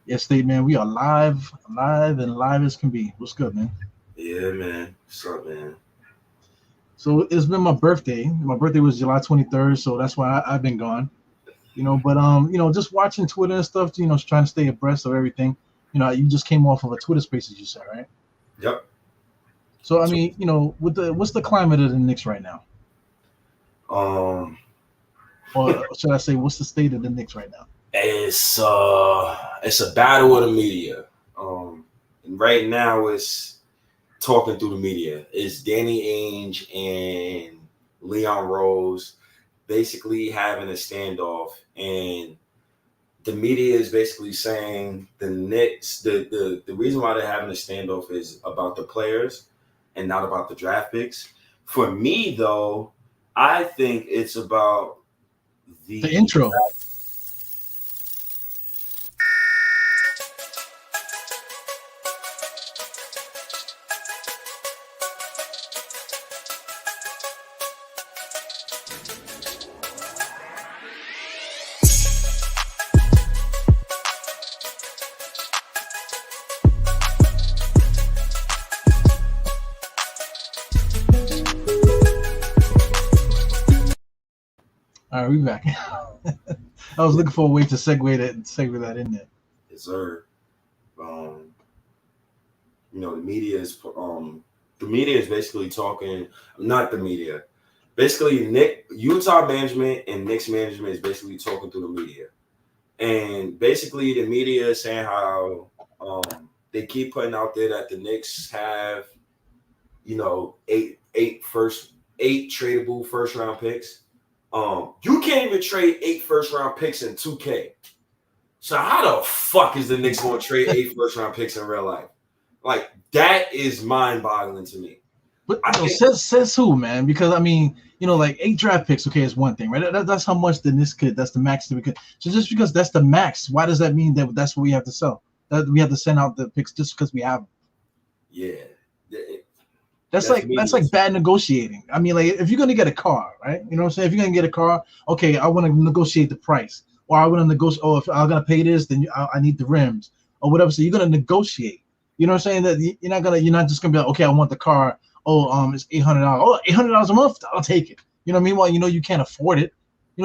Yes, State man, we are live and live as can be. What's good, man? Yeah, man. What's up, man? So it's been my birthday. My birthday was July 23rd, so that's why I've been gone. But just watching Twitter and stuff. Trying to stay abreast of everything. You just came off of a Twitter Spaces, you said, right? Yep. So I So, mean, what's the climate of the Knicks right now, um, or should I say, what's the state of the Knicks right now? it's a battle of the media. And right now it's talking through the media. It's Danny Ainge and Leon Rose basically having a standoff, and the media is basically saying the Knicks. The reason why they're having a standoff is about the players and not about the draft picks. For me, though, I think it's about The the intro. All right, we back. I was looking for a way to segue that in there. deserve. Um, the media is basically talking. Not the media. Basically, Utah management and Knicks management is basically talking through the media, and basically the media is saying how they keep putting out there that the Knicks have eight tradable first round picks. You can't even trade 8 first round picks in 2K. So how the fuck is the Knicks going to trade 8 first round picks in real life? Like, that is mind boggling to me. But I think, says who, man? Because I mean, like 8 draft picks, okay, is one thing, right? That's how much the Knicks could. That's the max that we could. So just because that's the max, why does that mean that that's what we have to sell? That we have to send out the picks just because we have them? yeah, That's like bad negotiating. I mean, like if you're gonna get a car, right? You know what I'm saying? If you're gonna get a car, okay, I want to negotiate the price, or I want to negotiate. Oh, if I'm gonna pay this, then I need the rims or whatever. So you're gonna negotiate. You know what I'm saying? That you're not just gonna be like, okay, I want the car. Oh, it's $800. Oh, $800 a month. I'll take it. You know, meanwhile, you can't afford it.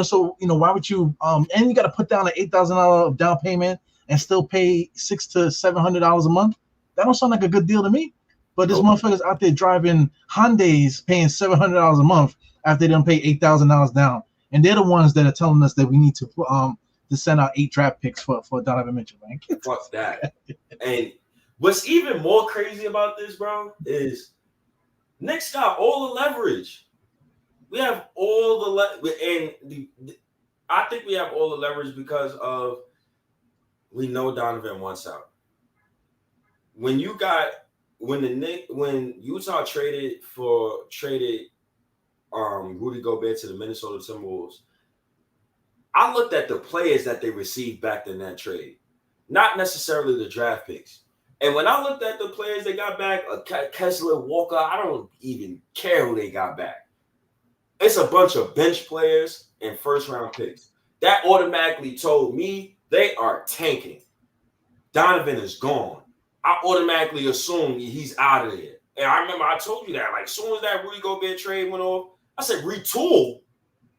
So why would you? And you got to put down an $8,000 down payment and still pay $600 to $700 a month. That don't sound like a good deal to me. But this motherfucker's out there driving Hyundais, paying $700 a month after they don't pay $8,000 down, and they're the ones that are telling us that we need to send out 8 draft picks for Donovan Mitchell. Man, fuck that. And what's even more crazy about this, bro, is Knicks got all the leverage. We have all the I think we have all the leverage because of we know Donovan wants out. When Utah traded Rudy Gobert to the Minnesota Timberwolves, I looked at the players that they received back in that trade, not necessarily the draft picks. And when I looked at the players they got back, Kessler, Walker, I don't even care who they got back. It's a bunch of bench players and first-round picks. That automatically told me they are tanking. Donovan is gone. I automatically assume he's out of there. And I remember I told you that. Like, as soon as that Rudy Gobert trade went off, I said, retool.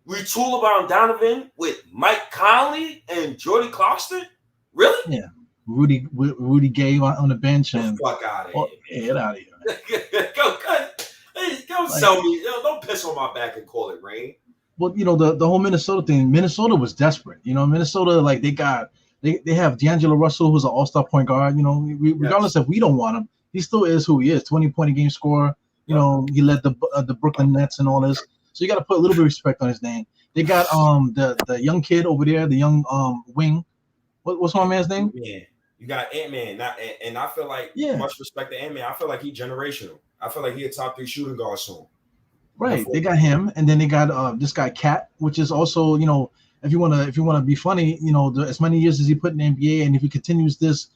Retool about Donovan with Mike Conley and Jordy Clarkson? Really? Yeah. Rudy Gay on the bench and fuck out of here. Get out of here. Go sell me. Don't piss on my back and call it rain. Well, the whole Minnesota thing. Minnesota was desperate. Minnesota, like they have D'Angelo Russell, who's an all-star point guard. Regardless if we don't want him, he still is who he is. 20-point a game scorer. He led the Brooklyn Nets and all this. So you got to put a little bit of respect on his name. They got the young kid over there, the young wing. What's my man's name? Yeah. You got Ant-Man, and I feel like much respect to Ant-Man. I feel like he's generational. I feel like he's a top 3 shooting guard soon. Right. They got him, and then they got this guy Cat, which is also, if you wanna be funny, as many years as he put in the NBA, and if he continues this,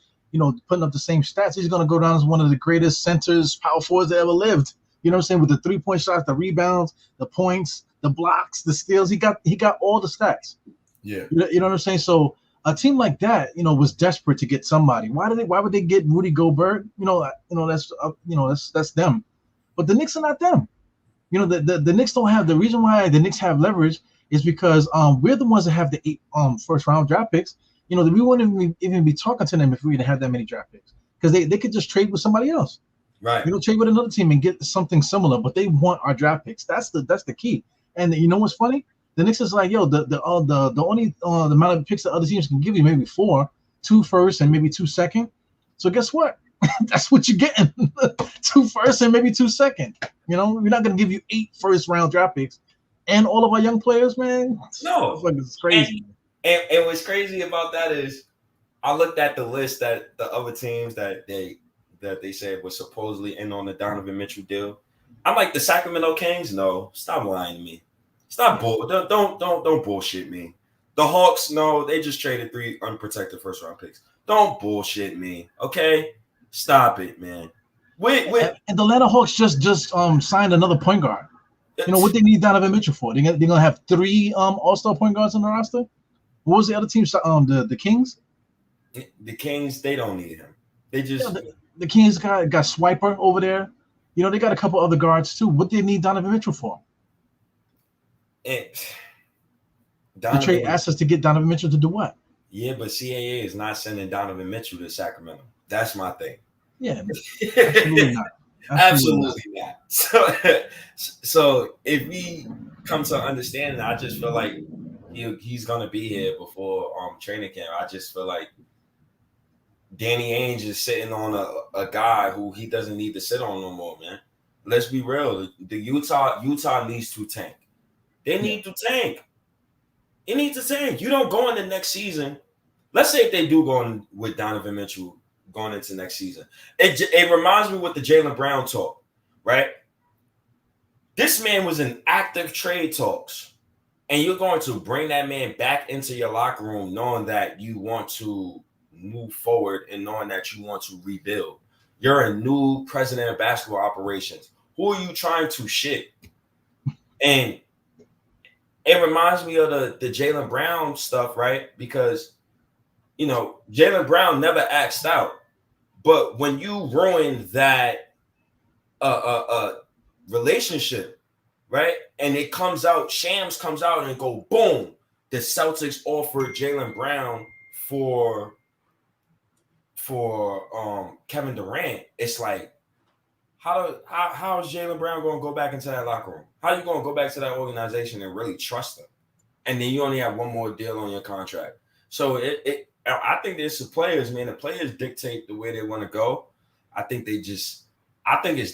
putting up the same stats, he's gonna go down as one of the greatest centers, power forwards that ever lived. You know what I'm saying? With the 3-point shots, the rebounds, the points, the blocks, the steals, he got all the stats. Yeah. You know what I'm saying? So a team like that, was desperate to get somebody. Why would they get Rudy Gobert? That's them. But the Knicks are not them. The Knicks don't have, the reason why the Knicks have leverage is because we're the ones that have the 8 first round draft picks. We wouldn't even be talking to them if we didn't have that many draft picks, because they could just trade with somebody else. Right. Trade with another team and get something similar, but they want our draft picks. That's the key. And you know what's funny? The Knicks is like, the only the amount of picks that other teams can give you, maybe 4, 2 first and maybe 2 second. So guess what? That's what you're getting. 2 first and maybe 2 second. We're not going to give you 8 first round draft picks and all of our young players, man. No, it's crazy. And what's crazy about that is, I looked at the list that the other teams that they said was supposedly in on the Donovan Mitchell deal. I'm like, the Sacramento Kings. No, stop lying to me. Stop don't bullshit me. The Hawks, no, they just traded 3 unprotected first round picks. Don't bullshit me, okay? Stop it, man. Wait. And the Atlanta Hawks just signed another point guard. What they need Donovan Mitchell for? They're gonna have 3 all-star point guards on the roster. What was the other team? The Kings. The Kings, they don't need him. They just the Kings got Swiper over there. They got a couple other guards too. What they need Donovan Mitchell for? They trade assets to get Donovan Mitchell to do what? Yeah, but CAA is not sending Donovan Mitchell to Sacramento. That's my thing. Yeah, absolutely not. Absolutely not. So if we come to understanding, I just feel like he's gonna be here before training camp. I just feel like Danny Ainge is sitting on a guy who he doesn't need to sit on no more, man. Let's be real. The Utah needs to tank. They need to tank. It needs to tank. You don't go in the next season. Let's say if they do go in with Donovan Mitchell going into next season. It reminds me with the Jaylen Brown talk, right? This man was in active trade talks, and you're going to bring that man back into your locker room knowing that you want to move forward and knowing that you want to rebuild. You're a new president of basketball operations. Who are you trying to shit? And it reminds me of the Jaylen Brown stuff, right? Because, Jaylen Brown never axed out. But when you ruin that relationship, right? And it comes out, Shams comes out and go, boom, the Celtics offered Jaylen Brown for Kevin Durant. It's like, how is Jaylen Brown going to go back into that locker room? How are you going to go back to that organization and really trust them? And then you only have one more deal on your contract. So I think there's some players, man. The players dictate the way they want to go. I think it's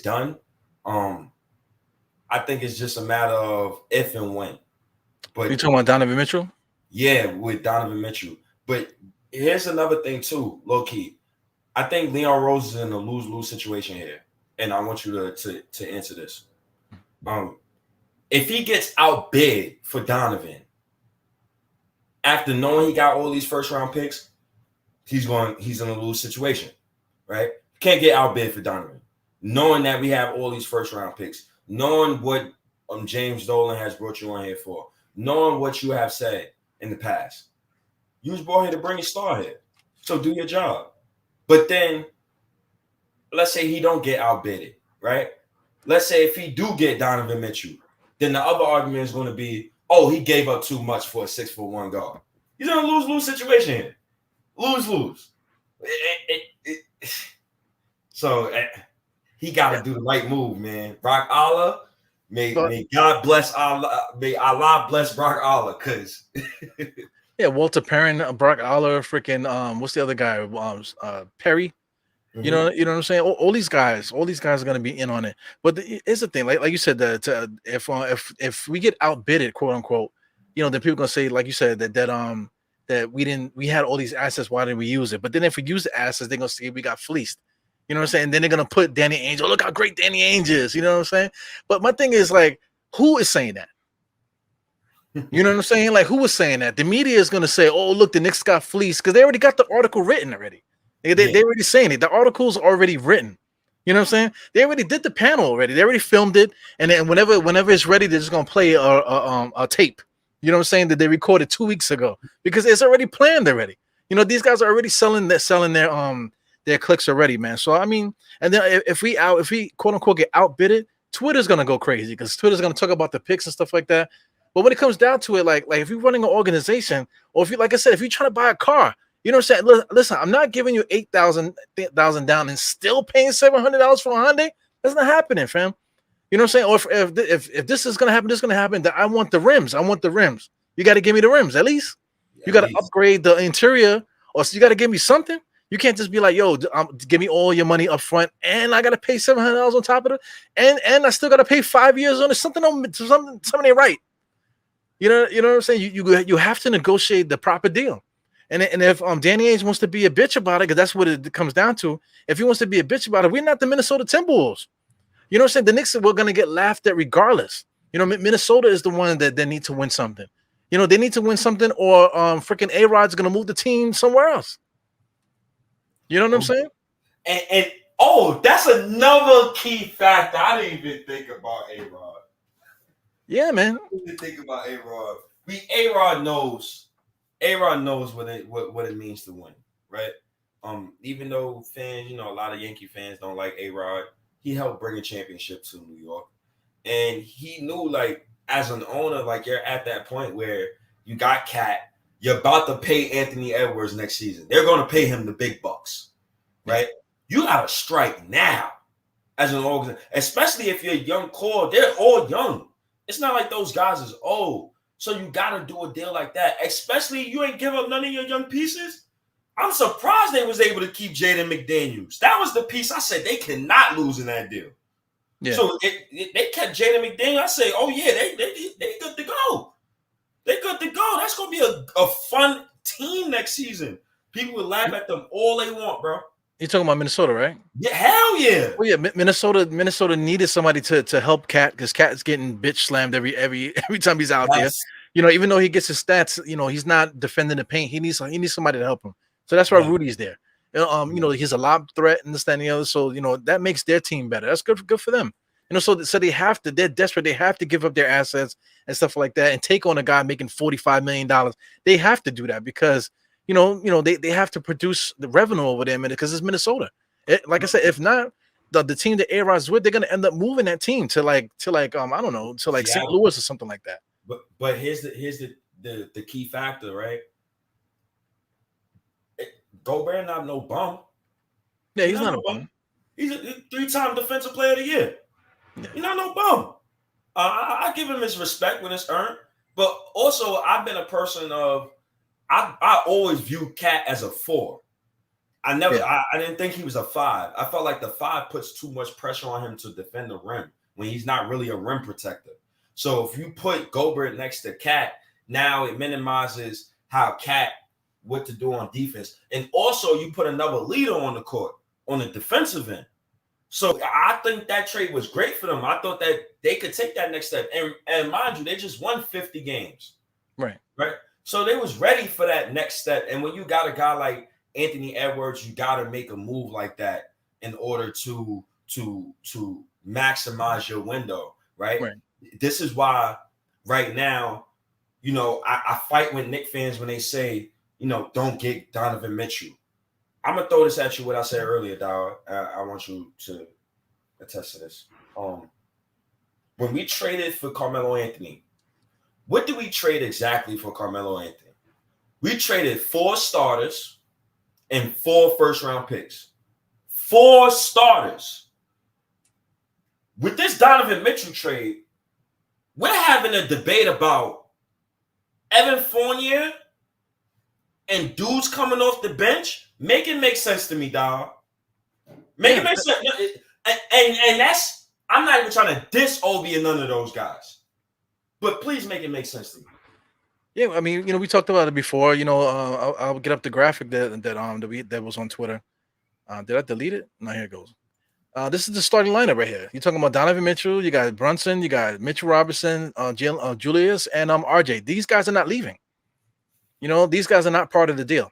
done. I think it's just a matter of if and when. But you talking about Donovan Mitchell? Yeah, with Donovan Mitchell. But here's another thing too, low key. I think Leon Rose is in a lose-lose situation here, and I want you to answer this. If he gets outbid for Donovan, after knowing he got all these first-round picks, he's in a lose situation, right? Can't get outbid for Donovan, knowing that we have all these first-round picks, knowing what James Dolan has brought you on here for, knowing what you have said in the past. You was brought here to bring a star here, so do your job. But then, let's say he don't get outbidded, right? Let's say if he do get Donovan Mitchell, then the other argument is going to be, oh, he gave up too much for a 6'1" guard. He's in a lose-lose situation here. Lose-lose. So he got to do the right move, man. Brock Allah, may God bless Allah. May Allah bless Brock Allah, because yeah, Walter Perrin, Brock Allah, freaking what's the other guy? Perry. Mm-hmm. You know what I'm saying? All these guys are going to be in on it. But here's the thing, like you said, that if we get outbidded, quote unquote, then people are gonna say, like you said, that we had all these assets, why didn't we use it? But then if we use the assets, they're gonna say we got fleeced. You know what I'm saying? Then they're gonna put Danny Ainge. Oh, look how great Danny Ainge is. You know what I'm saying? But my thing is, like, who is saying that? You know what I'm saying? Like, who was saying that? The media is gonna say, oh, look, the Knicks got fleeced, because they already got the article written already. They already saying it. The article's already written. You know what I'm saying? They already did the panel already. They already filmed it, and then whenever it's ready, they're just gonna play a tape. You know what I'm saying? That they recorded 2 weeks ago because it's already planned already. You know, these guys are already selling their clicks already, man. So I mean, and then if we quote unquote get outbidded, Twitter's gonna go crazy because Twitter's gonna talk about the picks and stuff like that. But when it comes down to it, like if you're running an organization, or if you, like I said, if you're trying to buy a car, you know what I'm saying? Listen, I'm not giving you 8,000 down and still paying $700 for a Hyundai. That's not happening, fam. You know what I'm saying? Or if this is gonna happen, this is gonna happen. That I want the rims. I want the rims. You got to give me the rims at least. You got to upgrade the interior, or so you got to give me something. You can't just be like, yo, give me all your money up front, and I got to pay $700 on top of it, and I still got to pay 5 years on it. Something ain't right. You know what I'm saying? You have to negotiate the proper deal. And if Danny Ainge wants to be a bitch about it, because that's what it comes down to. If he wants to be a bitch about it, we're not the Minnesota Timberwolves. You know what I'm saying? The Knicks were going to get laughed at regardless. You know, Minnesota is the one that they need to win something. You know, they need to win something, or freaking A-Rod's going to move the team somewhere else. You know what I'm saying? And that's another key factor. I didn't even think about A-Rod. Yeah, man. I didn't think about A-Rod. A-Rod knows what it means to win, right? Even though fans, a lot of Yankee fans don't like A-Rod, he helped bring a championship to New York. And he knew, like, as an owner, like, you're at that point where you got Cat, you're about to pay Anthony Edwards next season. They're going to pay him the big bucks, right? You got to strike now as an organization, especially if you're a young core. They're all young. It's not like those guys is old. So you got to do a deal like that, especially you ain't give up none of your young pieces. I'm surprised they was able to keep Jaden McDaniels. That was the piece I said they cannot lose in that deal. Yeah. So they kept Jaden McDaniels. I say, oh yeah, they good to go. They good to go. That's gonna be a fun team next season. People will laugh at them all they want, bro. You're talking about Minnesota, right? Yeah, hell yeah. Well, yeah, Minnesota needed somebody to help Cat because Cat is getting bitch slammed every time he's out there. You know, even though he gets his stats, he's not defending the paint. He needs somebody to help him. So that's why Rudy's there. He's a lob threat and this, that, and the other. So, that makes their team better. That's good for them. So they have to, they're desperate. They have to give up their assets and stuff like that and take on a guy making $45 million. They have to do that because, they have to produce the revenue over there, because it's Minnesota. Like I said, if not, the team that A-Rod's with, they're going to end up moving that team to I don't know, to like St. Louis or something like that. But here's the key factor, right? Gobert not no bum. Yeah, he's not a bum. He's a 3-time defensive player of the year. Yeah. He's not no bum. I give him his respect when it's earned. But also, I've been a person of I always view Cat as a 4. I didn't think he was a 5. I felt like the 5 puts too much pressure on him to defend the rim when he's not really a rim protector. So if you put Gobert next to Cat, now it minimizes how Cat what to do on defense. And also you put another leader on the court on the defensive end. So I think that trade was great for them. I thought that they could take that next step. And mind you, they just won 50 games. Right. So they was ready for that next step. And when you got a guy like Anthony Edwards, you got to make a move like that in order to maximize your window, right? This is why right now, I fight with Knicks fans when they say, don't get Donovan Mitchell. I'm going to throw this at you, what I said earlier, dog. I want you to attest to this. When we traded for Carmelo Anthony, what did we trade exactly for Carmelo Anthony? We traded 4 starters and 4 first-round picks. 4 starters. With this Donovan Mitchell trade, we're having a debate about Evan Fournier and dudes coming off the bench. Make it make sense to me, dog. Make it make sense. And that's, I'm not even trying to diss Obi and none of those guys. But please make it make sense to me. Yeah, I mean, we talked about it before. I'll get up the graphic that was on Twitter. Did I delete it? No, here it goes. This is the starting lineup right here. You're talking about Donovan Mitchell, you got Brunson, you got Mitchell Robinson, Julius, and RJ. These guys are not leaving. These guys are not part of the deal.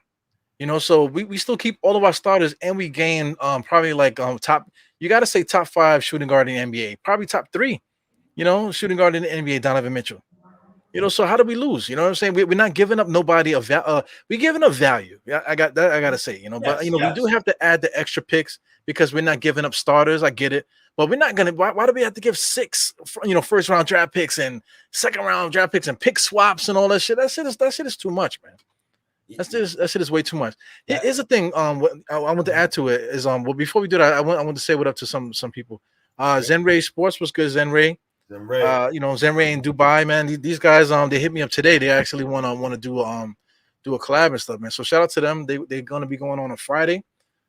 So we still keep all of our starters and we gain probably like top. You got to say top 5 shooting guard in the NBA, probably top 3. Shooting guard in the NBA, Donovan Mitchell. So how do we lose? You know what I'm saying? We're not giving up nobody we're giving up value. Yeah, I got that. I gotta say, but we do have to add the extra picks because we're not giving up starters. I get it, but we're not gonna. Why do we have to give 6, first round draft picks and second round draft picks and pick swaps and all that shit? That shit is too much, man. That shit is way too much. Here's the thing. What I want to add to it is well, before we do that, I want to say what up to some people. Zenray Sports was good. Zenray. Zenray in Dubai, man. These guys, they hit me up today. They actually want to do a collab and stuff, man. So shout out to them. They're gonna be going on Friday.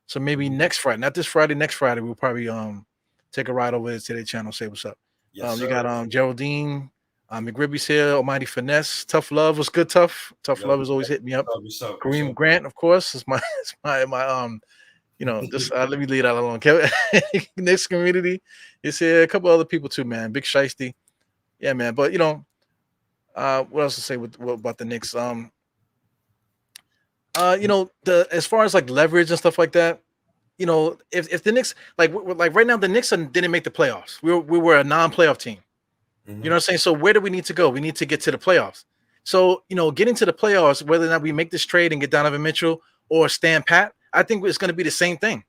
So maybe next Friday, not this Friday, next Friday, we'll probably take a ride over there to their channel, say what's up. Yes, you got Geraldine, McGribby's here, Almighty Finesse, Tough Love was good, Tough Love is always hitting me up. Kareem Grant, of course, is my just let me leave that alone. Knicks community is here. A couple other people too, man. Big Shiesty, yeah, man. But what else to say about the Knicks? As far as like leverage and stuff like that, if the Knicks like right now the Knicks didn't make the playoffs. We were a non-playoff team. Mm-hmm. You know what I'm saying? So where do we need to go? We need to get to the playoffs. So getting to the playoffs, whether or not we make this trade and get Donovan Mitchell or stand pat, I think it's going to be the same thing.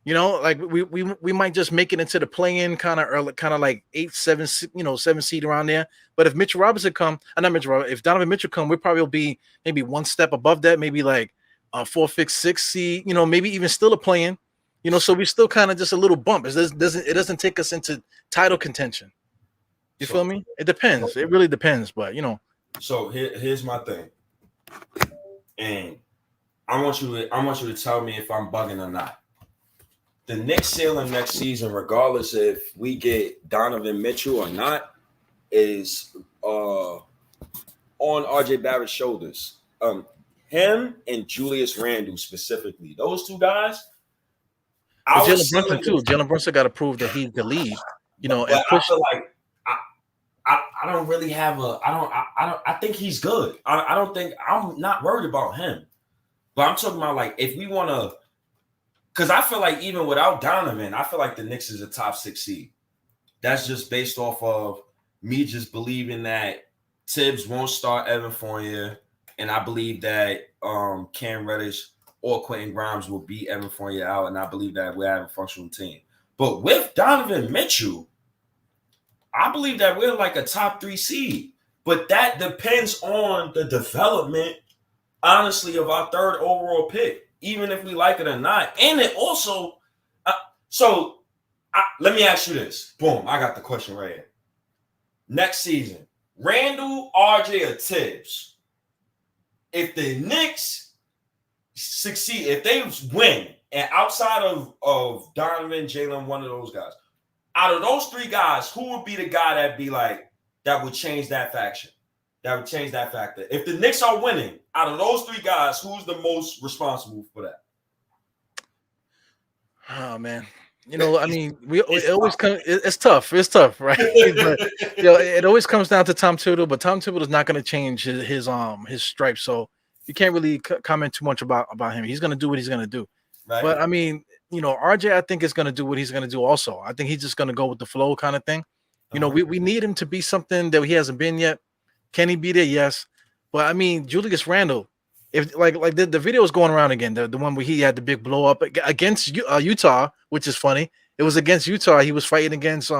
Like we might just make it into the play-in kind of early, kind of like 8, 7, 7 seed around there. But if Mitchell Robinson come, if Donovan Mitchell come, we probably will be maybe one step above that, maybe like 4, 5, 6 seed. Maybe even still a play-in. So we still kind of just a little bump. It doesn't take us into title contention. You feel me? It depends. It really depends. But So here's my thing, and I want you to tell me if I'm bugging or not. The Knicks ceiling next season, regardless if we get Donovan Mitchell or not, is on RJ Barrett's shoulders. Him and Julius Randle specifically. Those two guys. Jalen Brunson too. Jalen Brunson got to prove that he's the lead. But I feel like I don't really have I think he's good. I'm not worried about him. But I'm talking about like if we want to, because I feel like even without Donovan, I feel like the Knicks is a top 6 seed. That's just based off of me just believing that Tibbs won't start Evan Fournier, and I believe that Cam Reddish or Quentin Grimes will beat Evan Fournier out, and I believe that we have a functional team. But with Donovan Mitchell, I believe that we're like a top 3 seed. But that depends on the development, honestly, of our 3rd overall pick, even if we like it or not. And it also, let me ask you this. Boom, I got the question right here. Next season, Randall, RJ, or Tibbs? If the Knicks succeed, if they win, and outside of Donovan, Jalen, one of those guys, out of those 3 guys, who would be the guy that would change that faction? That would change that factor. If the Knicks are winning, out of those 3 guys, who's the most responsible for that? Oh man, it always comes. It's tough. It's tough, right? But, it always comes down to Tom Thibodeau. But Tom Thibodeau is not going to change his stripes, so you can't really comment too much about him. He's going to do what he's going to do. Right. But RJ, I think is going to do what he's going to do. Also, I think he's just going to go with the flow kind of thing. We need him to be something that he hasn't been yet. Can he be there? Yes. But Julius Randle, if like the video is going around again, the one where he had the big blow up against Utah, which is funny. It was against Utah. He was fighting against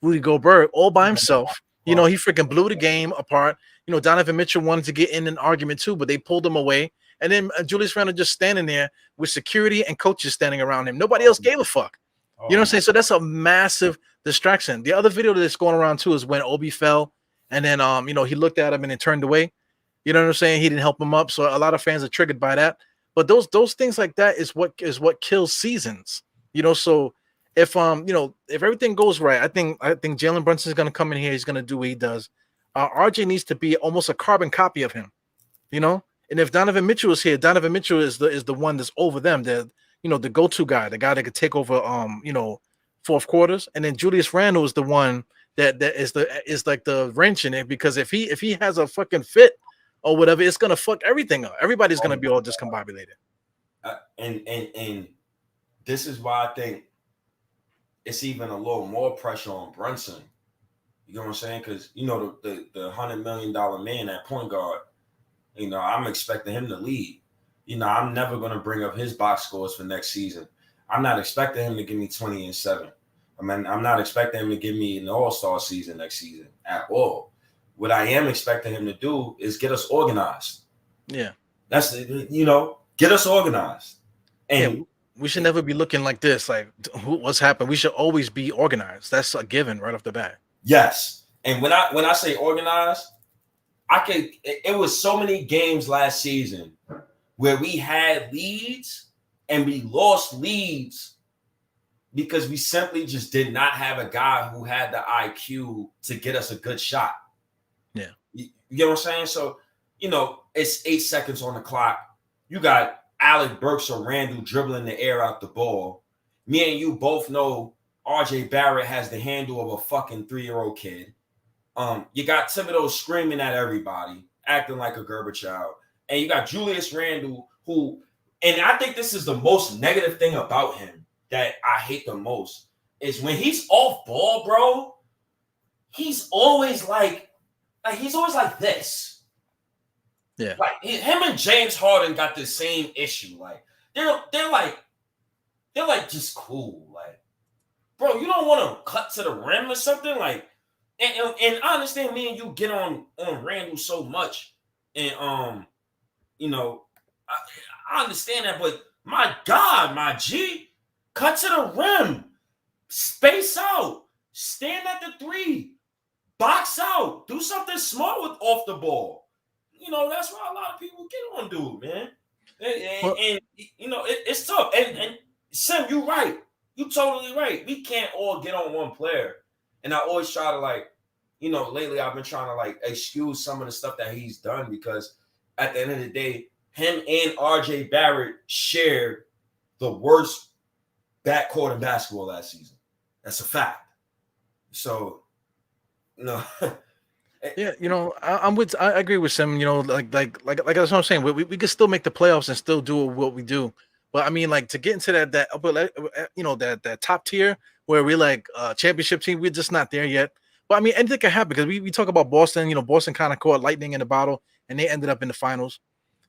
Rudy Gobert all by himself. He freaking blew the game apart. Donovan Mitchell wanted to get in an argument too, but they pulled him away. And then Julius Randle just standing there with security and coaches standing around him. Nobody else gave a fuck. You know what I'm saying? So that's a massive distraction. The other video that's going around too is when Obi fell. And then, he looked at him and then turned away. You know what I'm saying? He didn't help him up. So a lot of fans are triggered by that. But those things like that is what kills seasons. So if everything goes right, I think Jalen Brunson is going to come in here. He's going to do what he does. RJ needs to be almost a carbon copy of him. And if Donovan Mitchell is here, Donovan Mitchell is the one that's over them. The go-to guy, the guy that could take over fourth quarters. And then Julius Randle is the one that is like the wrench in it, because if he has a fucking fit or whatever, it's gonna fuck everything up. Everybody's gonna be all discombobulated. And this is why I think it's even a little more pressure on Brunson. You know what I'm saying? Because you know the $100 million man at point guard. You know, I'm expecting him to lead. You know, I'm never going to bring up his box scores for next season. I'm not expecting him to give me 20 and 7. I mean, I'm not expecting him to give me an all-star season next season at all. What I am expecting him to do is get us organized. Yeah. That's, you know, get us organized. And yeah, we should never be looking like this. Like, what's happened? We should always be organized. That's a given right off the bat. Yes. And when I say organized, it was so many games last season where we had leads and we lost leads because we simply just did not have a guy who had the IQ to get us a good shot. Yeah. You get what I'm saying? So, you know, it's 8 seconds on the clock. You got Alec Burks or Randall dribbling the air out the ball. Me and you both know RJ Barrett has the handle of a fucking 3-year-old kid. You got Thibodeau screaming at everybody, acting like a Gerber child. And you got Julius Randle, who, and I think this is the most negative thing about him that I hate the most, is when he's off ball, bro, he's always like this. Yeah. Like him and James Harden got the same issue. Like they're like just cool. Like, bro, you don't want to cut to the rim or something. Like, and I understand me and you get on Randall so much, and you know, I understand that, but my God, my G, cut to the rim, space out, stand at the 3, box out, do something smart with off the ball. You know, that's why a lot of people get on dude, man. And you know, it's tough. And Sim, you're right. You're totally right. We can't all get on one player. And I always try to, like, you know, lately I've been trying to, like, excuse some of the stuff that he's done because at the end of the day, him and RJ Barrett shared the worst backcourt in basketball last season. That's a fact. So, no. Yeah, you know, I agree with Sim. You know, like that's what I'm saying. We can still make the playoffs and still do what we do. But I mean, like, to get into that upper, you know, that top tier where we're like championship team, we're just not there yet. But I mean, anything can happen because we talk about Boston. You know, Boston kind of caught lightning in the bottle and they ended up in the finals.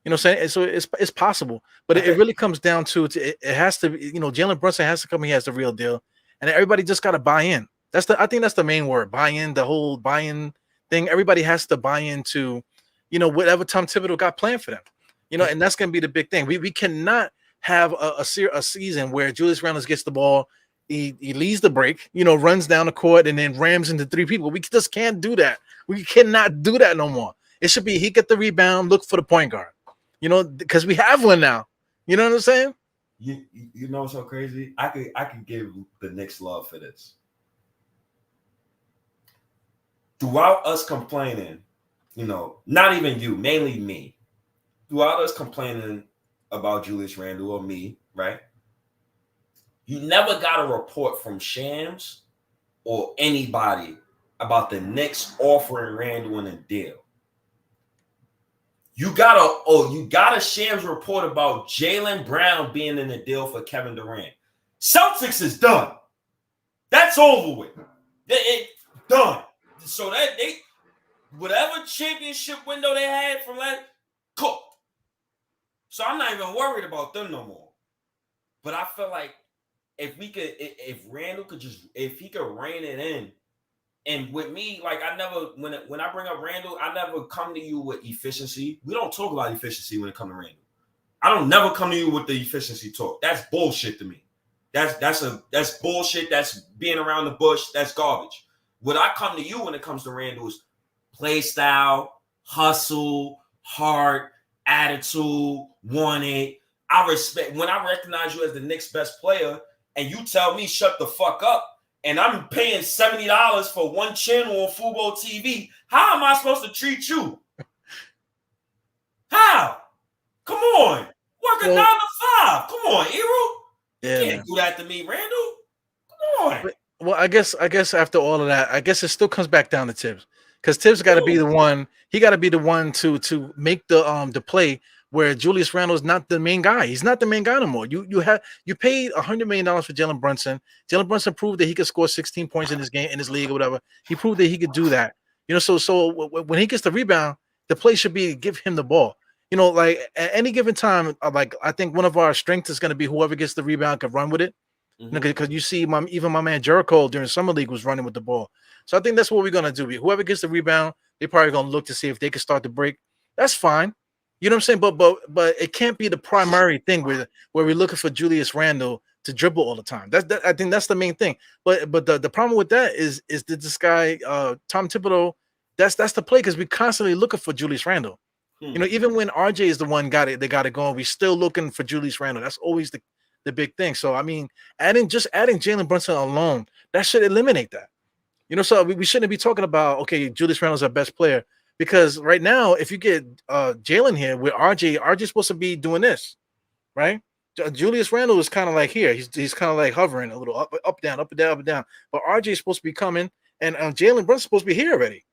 You know what I'm saying? So it's possible, but it really comes down to it has to be, you know, Jalen Brunson has to come. He has the real deal, and everybody just got to buy in. I think that's the main word, buy in. The whole buy-in thing. Everybody has to buy into, you know, whatever Tom Thibodeau got planned for them. You know, and that's going to be the big thing. We cannot have a season where Julius Randle gets the ball, he leads the break, you know, runs down the court and then rams into 3 people. We just can't do that. We cannot do that no more. It should be he get the rebound, look for the point guard. You know, because we have one now. You know what I'm saying? You know what's so crazy? I could give the Knicks love for this. Throughout us complaining, you know, not even you, mainly me. Throughout us complaining about Julius Randle or me, right? You never got a report from Shams or anybody about the Knicks offering Randle in a deal. You got a Shams report about Jaylen Brown being in the deal for Kevin Durant. Celtics is done. That's over with. It's done. So that they, whatever championship window they had from last, cooked. So I'm not even worried about them no more. But I feel like if Randall could if he could rein it in. And with me, like, I never, when I bring up Randall, I never come to you with efficiency. We don't talk about efficiency when it comes to Randall. I don't never come to you with the efficiency talk. That's bullshit to me. That's bullshit. That's being around the bush. That's garbage. What I come to you when it comes to Randall is play style, hustle, heart, attitude, want it. I respect when I recognize you as the Knicks' best player, and you tell me shut the fuck up. And I'm paying $70 for one channel on Fubo TV. How am I supposed to treat you? How? Come on. Work a 9 to 5. Come on, Hero. Yeah, you can't do that to me, Randall. Come on. Well, I guess after all of that, I guess it still comes back down to Tibbs. Because Tibbs got to be the one. He got to be the one to make the play where Julius Randle is not the main guy. He's not the main guy no more. You paid $100 million for Jalen Brunson. Jalen Brunson proved that he could score 16 points in this game, in his league or whatever. He proved that he could do that. So when he gets the rebound, the play should be give him the ball. Like at any given time, like I think one of our strengths is going to be whoever gets the rebound can run with it. Because you see, even my man Jericho during summer league was running with the ball. So I think that's what we're gonna do. Whoever gets the rebound, they're probably gonna look to see if they can start the break. That's fine. You know what I'm saying? But it can't be the primary thing where we're looking for Julius Randle to dribble all the time. I think that's the main thing. But the problem with that is that this guy Tom Thibodeau, that's the play because we're constantly looking for Julius Randle. Even when RJ is the one they got it going, we're still looking for Julius Randle. That's always the big thing. So I mean, adding Jalen Brunson alone, that should eliminate that. So we shouldn't be talking about Julius Randle's our best player, because right now, if you get Jalen here with RJ's supposed to be doing this, right? Julius Randle is kind of like here. He's kind of like hovering a little up, down, up and down, up and down. But RJ is supposed to be coming, and Jalen Brunson's supposed to be here already.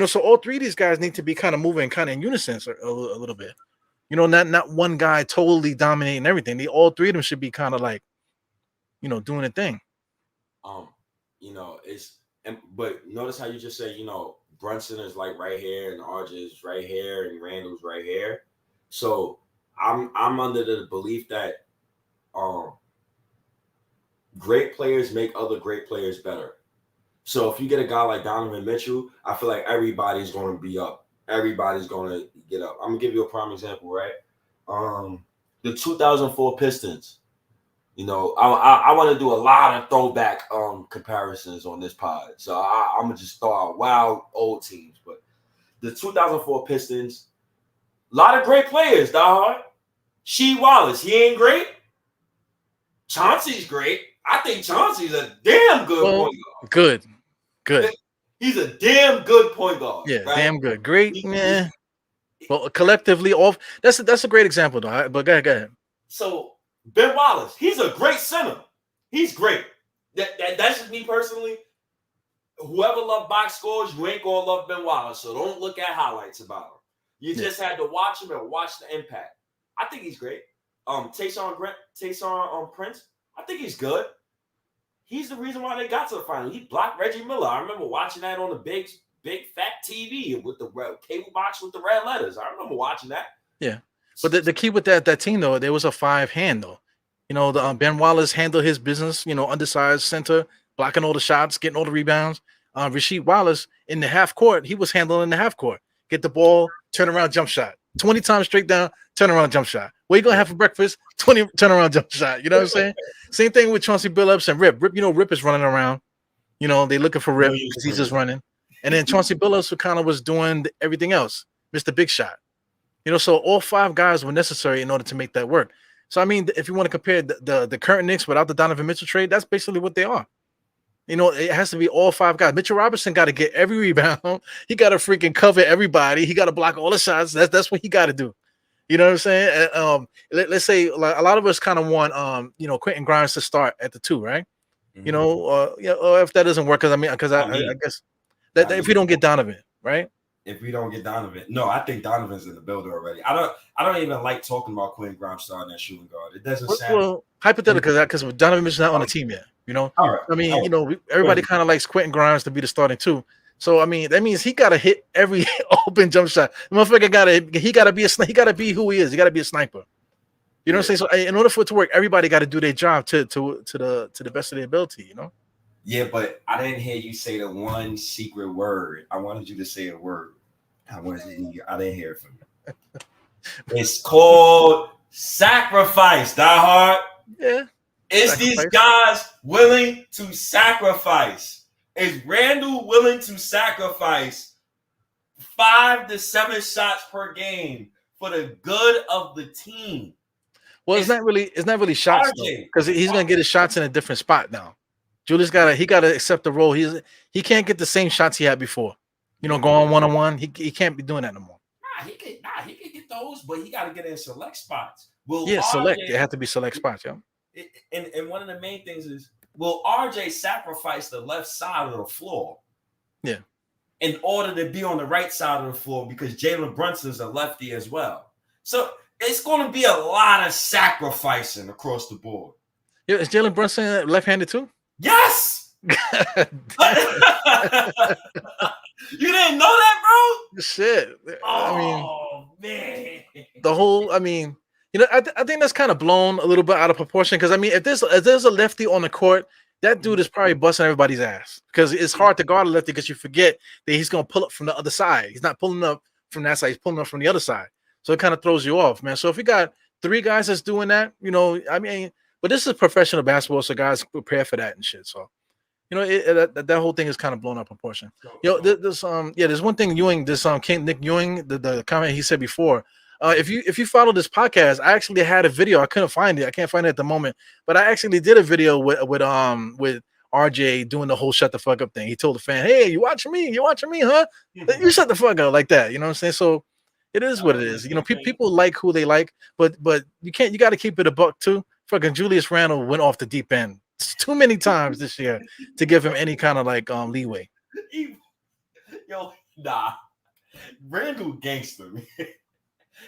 So all three of these guys need to be kind of moving kind of in unison a little bit. Not one guy totally dominating everything. All three of them should be kind of like, doing a thing. But notice how you just say, Brunson is like right here, and RJ is right here, and Randall's right here. So I'm under the belief that great players make other great players better. So if you get a guy like Donovan Mitchell, I feel like everybody's going to be up. Everybody's going to get up. I'm going to give you a prime example, right? The 2004 Pistons. I want to do a lot of throwback comparisons on this pod. So I'm going to just throw out wild old teams. But the 2004 Pistons, a lot of great players, Diehard. Shee Wallace, he ain't great. Chauncey's great. I think Chauncey's a damn good point guard. Good. He's a damn good point guard. Yeah, right? damn good. Great. Yeah. Well, collectively, that's a great example, though. But go ahead. So Ben Wallace, he's a great center. He's great. That's just me personally. Whoever loved box scores, you ain't gonna love Ben Wallace. So don't look at highlights about him. You just had to watch him and watch the impact. I think he's great. Tayshaun Prince, I think he's good. He's the reason why they got to the final. He blocked Reggie Miller. I remember watching that on the big fat TV with the cable box with the red letters. I remember watching that. Yeah, but the key with that team though, there was a 5-hand though. Ben Wallace handled his business. Undersized center, blocking all the shots, getting all the rebounds. Rasheed Wallace in the half court, he was handling the half court. Get the ball, turn around, jump shot. 20 times straight down, turn around, jump shot. What are you gonna have for breakfast? 20 turn around, jump shot. You know what I'm saying? Same thing with Chauncey Billups and Rip. Rip is running around. They looking for Rip because he's just running. And then Chauncey Billups, who kind of was doing everything else, Mr. Big Shot. So all 5 guys were necessary in order to make that work. So I mean, if you want to compare the current Knicks without the Donovan Mitchell trade, that's basically what they are. It has to be all 5 guys. Mitchell Robinson got to get every rebound. He got to freaking cover everybody. He got to block all the shots. That's what he got to do. You know what I'm saying? Let's say like, a lot of us kind of want Quentin Grimes to start at the 2, right? Mm-hmm. Or if that doesn't work, because I guess that if we don't get Donovan, right? If we don't get Donovan, no, I think Donovan's in the building already. I don't even like talking about Quentin Grimes starting that shooting guard. It doesn't sound well hypothetical because Donovan Mitchell's not on the team yet. All right. I mean, everybody kind of likes Quentin Grimes to be the starting 2. So I mean, that means he got to hit every open jump shot. The motherfucker he got to be who he is. He got to be a sniper. You know what I'm saying? So in order for it to work, everybody got to do their job to the best of their ability. Yeah, but I didn't hear you say the one secret word. I wanted you to say a word. I didn't hear it from you. It's called sacrifice, Diehard. Yeah. Is these guys willing to sacrifice? Is Randall willing to sacrifice 5 to 7 shots per game for the good of the team? Well, it's not really shots because he's gonna get his shots in a different spot now. Julius gotta accept the role. He can't get the same shots he had before. Going one-on-one. He can't be doing that no more. He can get those, but he got to get in select spots. Select. They have to be select spots, yeah. And one of the main things is, will RJ sacrifice the left side of the floor? Yeah. In order to be on the right side of the floor because Jalen Brunson's a lefty as well. So it's going to be a lot of sacrificing across the board. Yeah, is Jalen Brunson left-handed too? Yes. You didn't know that, bro? Shit. Oh, man. The whole. I think that's kind of blown a little bit out of proportion because if there's a lefty on the court, that dude is probably busting everybody's ass because it's hard to guard a lefty because you forget that he's gonna pull up from the other side. He's not pulling up from that side; he's pulling up from the other side. So it kind of throws you off, man. So if you got 3 guys that's doing that, but this is professional basketball, so guys prepare for that and shit. So, that whole thing is kind of blown out of proportion. There's one thing Nick Ewing, the comment he said before. If you follow this podcast, I actually had a video. I couldn't find it. I can't find it at the moment, but I actually did a video with RJ doing the whole shut the fuck up thing. He told the fan, "Hey, you watching me? You watching me, huh? You shut the fuck up," like that. You know what I'm saying? So it is what it is. People like who they like, but you got to keep it a buck too. Fucking Julius Randle went off the deep end too many times this year to give him any kind of leeway. Randle gangster.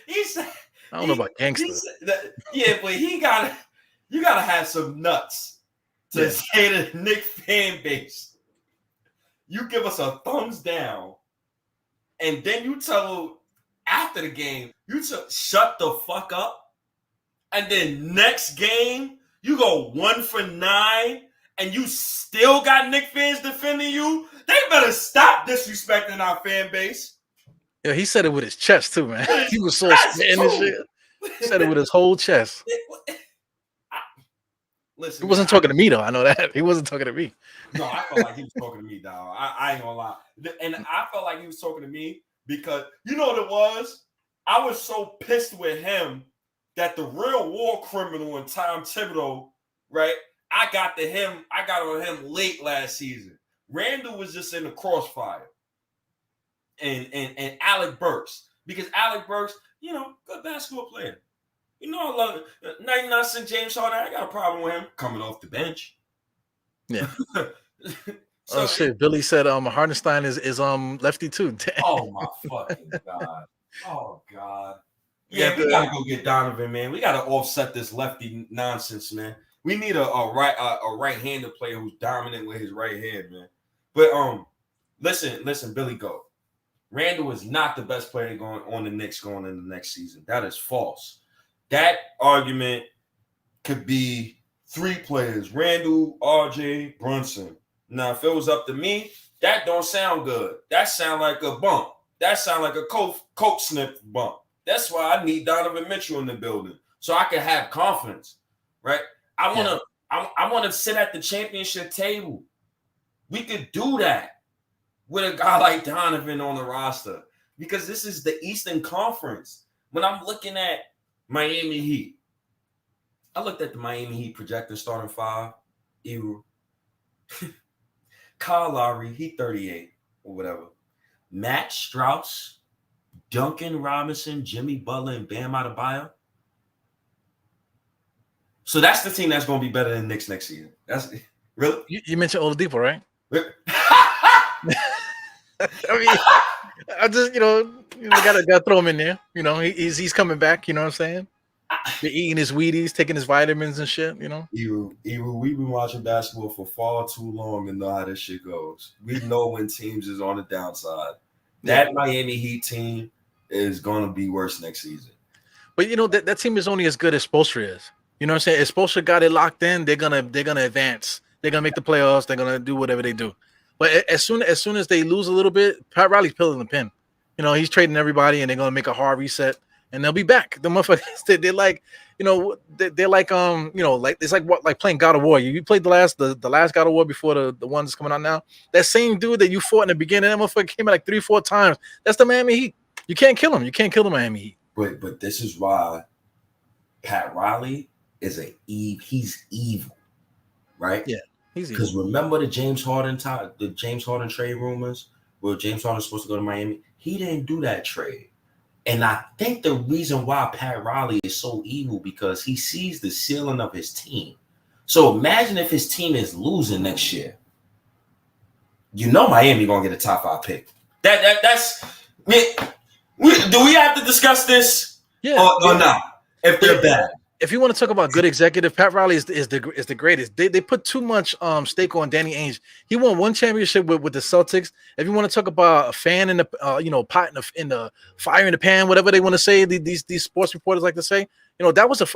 I don't know about gangster. But you gotta have some nuts to say to the Knicks fan base, you give us a thumbs down, and then you tell after the game, shut the fuck up, and then next game you go 1 for 9, and you still got Knicks fans defending you. They better stop disrespecting our fan base. Yeah, he said it with his chest too, man. He was so smitten and shit. He said it with his whole chest. Listen, he wasn't talking to me though. I know that he wasn't talking to me. No, I felt like he was talking to me, dog. I ain't gonna lie, and I felt like he was talking to me because you know what it was. I was so pissed with him that the real war criminal and Tom Thibodeau, right? I got on him late last season. Randall was just in the crossfire. And Alec Burks, because Alec Burks, good basketball player. I love it. 99% James Harden, I got a problem with him coming off the bench. Yeah. Shit. Billy said Hardenstein is lefty too. Damn. Oh my fucking God. Oh God. Yeah, we gotta go get Donovan, man. We gotta offset this lefty nonsense, man. We need a right-handed player who's dominant with his right hand, man. But listen, Billy Goat. Randall is not the best player going on the Knicks going into the next season. That is false. That argument could be 3 players: Randall, RJ, Brunson. Now, if it was up to me, that don't sound good. That sound like a bump. That sound like a coke snip bump. That's why I need Donovan Mitchell in the building so I can have confidence, right? I want to sit at the championship table. We could do that with a guy like Donovan on the roster because this is the Eastern Conference. When I'm looking at Miami Heat, I looked at the Miami Heat projected starting 5. Kyle Lowry, he 38 or whatever. Matt Strauss, Duncan Robinson, Jimmy Butler, and Bam Adebayo. So that's the team that's going to be better than Knicks next season. That's really. You mentioned Oladipo, right? I just gotta throw him in there. He's coming back. You know what I'm saying? They're eating his Wheaties, taking his vitamins and shit. We've been watching basketball for far too long and know how this shit goes. We know when teams is on the downside. That Miami Heat team is gonna be worse next season. But that team is only as good as Spoelstra is. You know what I'm saying? If Spoelstra got it locked in, they're gonna advance. They're gonna make the playoffs. They're gonna do whatever they do. But as soon as they lose a little bit, Pat Riley's pulling the pin. He's trading everybody, and they're gonna make a hard reset, and they'll be back. The motherfuckers, they're like, they're like, it's like playing God of War. You played the last God of War before the one that's coming out now. That same dude that you fought in the beginning, that motherfucker came out like 3-4 times. That's the Miami Heat. You can't kill him. You can't kill the Miami Heat. But this is why Pat Riley is he's evil, right? Yeah. Because remember the James Harden trade rumors where James Harden's supposed to go to Miami? He didn't do that trade. And I think the reason why Pat Riley is so evil because he sees the ceiling of his team. So imagine if his team is losing next year. Miami gonna get a top 5 pick. Do we have to discuss this? Yeah. Or not. If they're bad. If you want to talk about good executive, Pat Riley is the greatest. They put too much stake on Danny Ainge. He won one championship with the Celtics. If you want to talk about a fan in the pot in the fire in the pan, whatever they want to say, these sports reporters like to say, that was a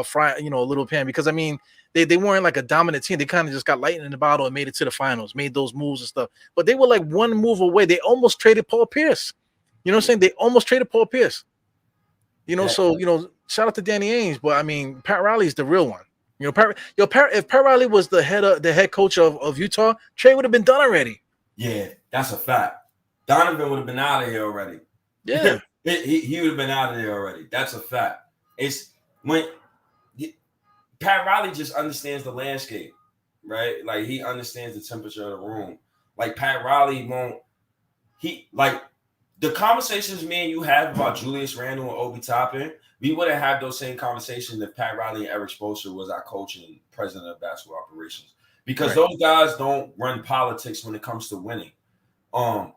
fry, a little pan, because I mean they weren't like a dominant team. They kind of just got lightning in the bottle and made it to the finals, made those moves and stuff. But they were like one move away. They almost traded Paul Pierce. You know what I'm saying? They almost traded Paul Pierce. So shout out to Danny Ainge, but I mean Pat Riley's the real one. If Pat Riley was the head coach of Utah, trade would have been done already. Yeah, that's a fact. Donovan would have been out of here already. Yeah, he would have been out of there already. That's a fact. It's when Pat Riley just understands the landscape, right? Like he understands the temperature of the room. Like Pat Riley won't. The conversations me and you have about Julius Randle and Obi Toppin, we wouldn't have those same conversations if Pat Riley and Eric Spoelstra was our coach and president of basketball operations. Because those guys don't run politics when it comes to winning. Prime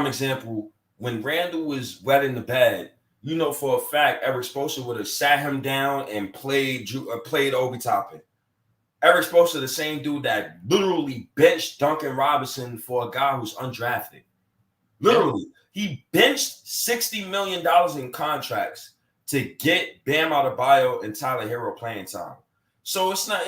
example, when Randle was wet in the bed, for a fact Eric Spoelstra would have sat him down and played Obi Toppin. Eric Spoelstra, the same dude that literally benched Duncan Robinson for a guy who's undrafted. Literally, he benched $60 million in contracts to get Bam Adebayo and Tyler Hero playing time. So it's not,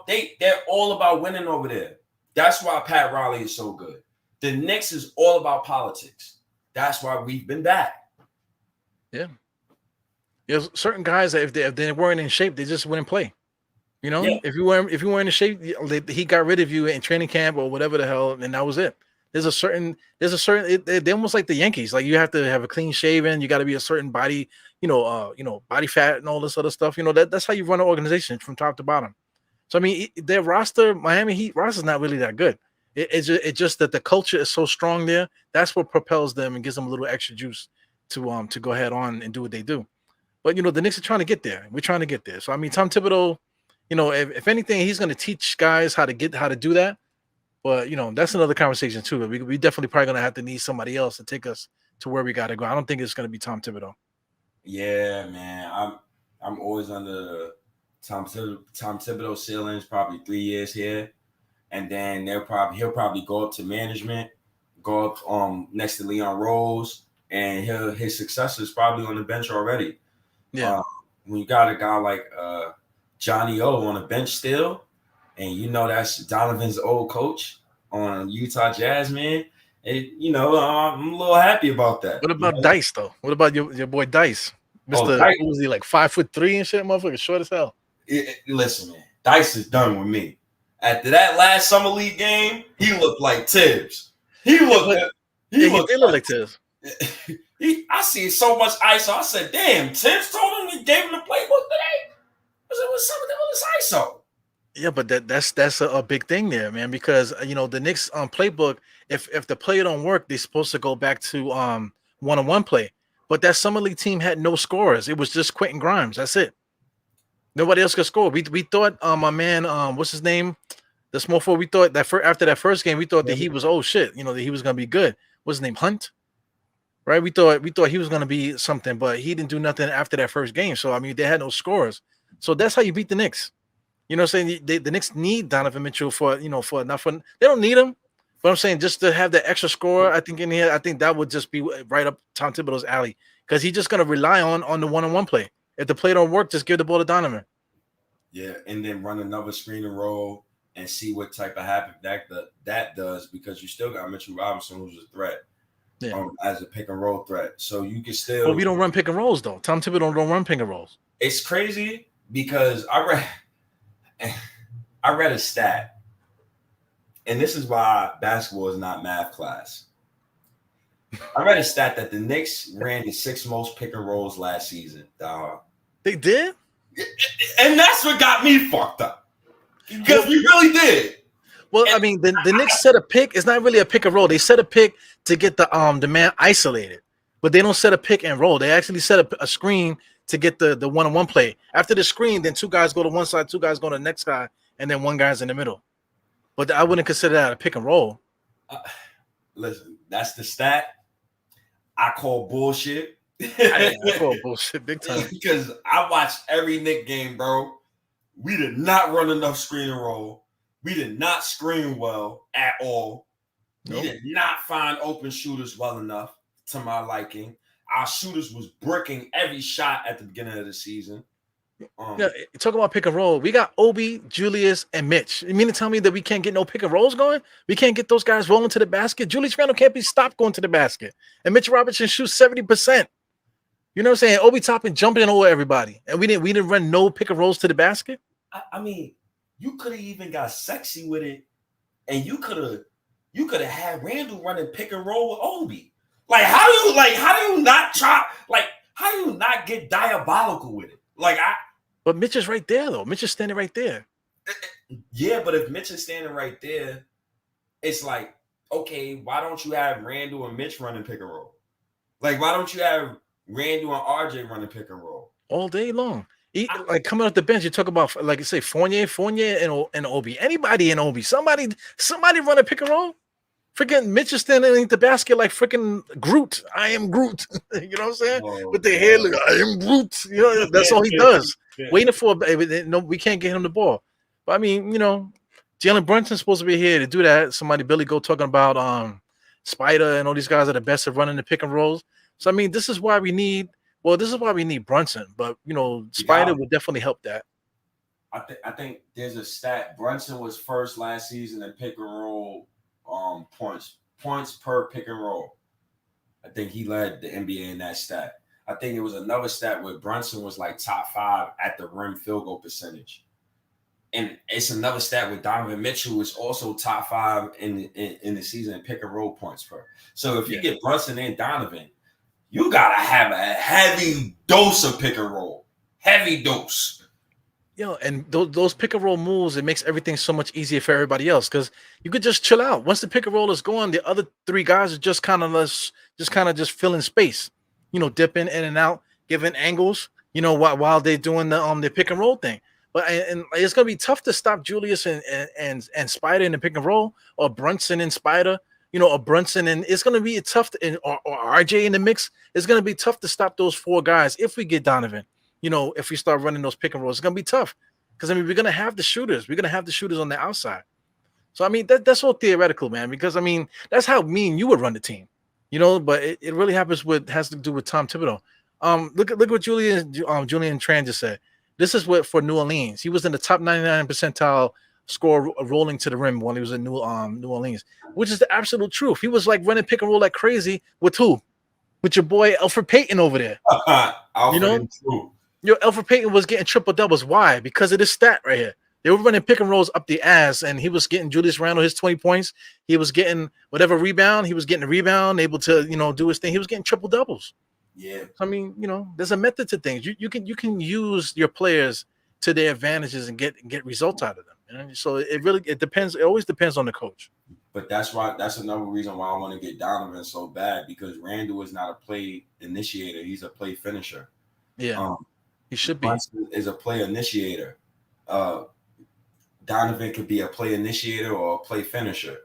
they're all about winning over there. That's why Pat Riley is so good. The Knicks is all about politics. That's why we've been back. Yeah. There's certain guys that if they weren't in shape, they just wouldn't play. If you weren't in shape, he got rid of you in training camp or whatever the hell, and that was it. There's a certain they're almost like the Yankees. Like you have to have a clean shaven, you got to be a certain body, body fat and all this other stuff. That's how you run an organization from top to bottom. So I mean, their roster, Miami Heat roster, is not really that good. It's just that the culture is so strong there. That's what propels them and gives them a little extra juice to go ahead on and do what they do. But the Knicks are trying to get there. We're trying to get there. So I mean, Tom Thibodeau. If anything, he's going to teach guys how to do that. But that's another conversation too. We definitely probably going to have to need somebody else to take us to where we got to go. I don't think it's going to be Tom Thibodeau. Yeah, man. I'm always under the Tom Thibodeau ceilings. Probably 3 years here, and then he'll probably go up to management, go up next to Leon Rose, and his successor is probably on the bench already. Yeah, when you got a guy like Johnny O on the bench still, and that's Donovan's old coach on Utah Jazz, man. I'm a little happy about that. What about Dice though? What about your boy Dice? Mr. Dice. Was he like 5'3" and shit, motherfucker, short as hell? Listen, man, Dice is done with me. After that last summer league game, he looked like Tibbs. He looked like Tibbs. I see so much ISO. I said, "Damn, Tibbs told him he gave him the playbook today." What's up with this ISO? Yeah, but that's a big thing there, man, because the Knicks playbook, if the play don't work, they're supposed to go back to one-on-one play. But that summer league team had no scorers. It was just Quentin Grimes. That's it. Nobody else could score. We thought my man, what's his name? The small forward, we thought that after that first game, we thought that he was that he was gonna be good. What's his name? Hunt? Right? We thought he was gonna be something, but he didn't do nothing after that first game. So I mean, they had no scorers. So that's how you beat the Knicks. You know what I'm saying? The Knicks need Donovan Mitchell they don't need him, but I'm saying just to have that extra score, I think in here, I think that would just be right up Tom Thibodeau's alley, because he's just gonna rely on the one-on-one play. If the play don't work, just give the ball to Donovan. Yeah, and then run another screen and roll and see what type of happen that does, because you still got Mitchell Robinson, who's a threat. Yeah. As a pick and roll threat. So you can still. But we don't run pick and rolls though. Tom Thibodeau don't run pick and rolls. It's crazy because I read a stat, and this is why basketball is not math class. I read a stat that the Knicks ran the 6 most pick and rolls last season. They did? And that's what got me fucked up. Because we really did. Well, I mean, the Knicks set a pick. It's not really a pick and roll. They set a pick to get the man isolated, but they don't set a pick and roll. They actually set a screen to get the one-on-one play. After the screen, then 2 guys go to one side, 2 guys go to the next guy, and then 1 guy's in the middle. But I wouldn't consider that a pick and roll. Listen, that's the stat. I call bullshit. I call bullshit big time. Because I watched every Knicks game, bro. We did not run enough screen and roll. We did not screen well at all. We did not find open shooters well enough to my liking. Our shooters was bricking every shot at the beginning of the season. Yeah, talk about pick and roll. We got Obi, Julius, and Mitch. You mean to tell me that we can't get no pick and rolls going? We can't get those guys rolling to the basket? Julius Randle can't be stopped going to the basket. And Mitch Robinson shoots 70%. You know what I'm saying? Obi Toppin jumping over everybody. And we didn't run no pick and rolls to the basket. I mean, you could have even got sexy with it, and you could have had Randle running pick and roll with Obi. How do you not get diabolical with it? But Mitch is right there though. Mitch is standing right there. Yeah, but if Mitch is standing right there, it's like, okay, why don't you have Randle and Mitch running pick and roll? Why don't you have Randle and RJ running pick and roll all day long? Coming off the bench, you talk about like you say Fournier and Obi. Anybody in Obi, somebody run a pick and roll. Freaking Mitch is standing in the basket like freaking Groot. I am Groot. You know what I'm saying? With the hair, like, I am Groot. You know, that's all he does. Waiting for no, we can't get him the ball. But I mean, you know, Jalen Brunson's supposed to be here to do that. Somebody Billy Go talking about Spider and all these guys are the best at running the pick and rolls. So I mean, this is why we need Brunson. But you know, Spider would definitely help that. I think there's a stat. Brunson was first last season in pick and roll points per pick and roll. I think he led the NBA in that stat. I think it was another stat where Brunson was like top 5 at the rim field goal percentage. And it's another stat with Donovan Mitchell is also top 5 in the season in pick and roll points per. So if you get Brunson and Donovan, you gotta have a heavy dose of pick and roll. Heavy dose. Yo, and those pick and roll moves, it makes everything so much easier for everybody else because you could just chill out. Once the pick and roll is going, the other 3 guys are just kind of filling space, you know, dipping in and out, giving angles, you know, while they're doing the pick and roll thing. But and it's gonna be tough to stop Julius and Spider in the pick and roll, or Brunson and Spider, you know, or Brunson, and it's gonna be tough or RJ in the mix. It's gonna be tough to stop those 4 guys if we get Donovan. You know, if we start running those pick and rolls, it's gonna be tough because I mean we're gonna have the shooters. We're gonna have the shooters on the outside. So I mean that's all theoretical, man. Because I mean that's how me and you would run the team, you know. But it really has to do with Tom Thibodeau. Look what Julian Tran just said. This is what for New Orleans. He was in the top 99 percentile score rolling to the rim when he was in New Orleans, which is the absolute truth. He was like running pick and roll like crazy with who? With your boy Elfrid Payton over there. You know. Elfrid Payton was getting triple doubles. Why? Because of this stat right here. They were running pick and rolls up the ass, and he was getting Julius Randle his 20 points. He was getting whatever rebound. He was getting the rebound, able to, you know, do his thing. He was getting triple doubles. Yeah. I mean, you know, there's a method to things. You can use your players to their advantages and get results out of them. You know? So it depends. It always depends on the coach. But that's another reason why I want to get Donovan so bad, because Randle is not a play initiator. He's a play finisher. Yeah. He should be. Brunson is a play initiator. Donovan could be a play initiator or a play finisher.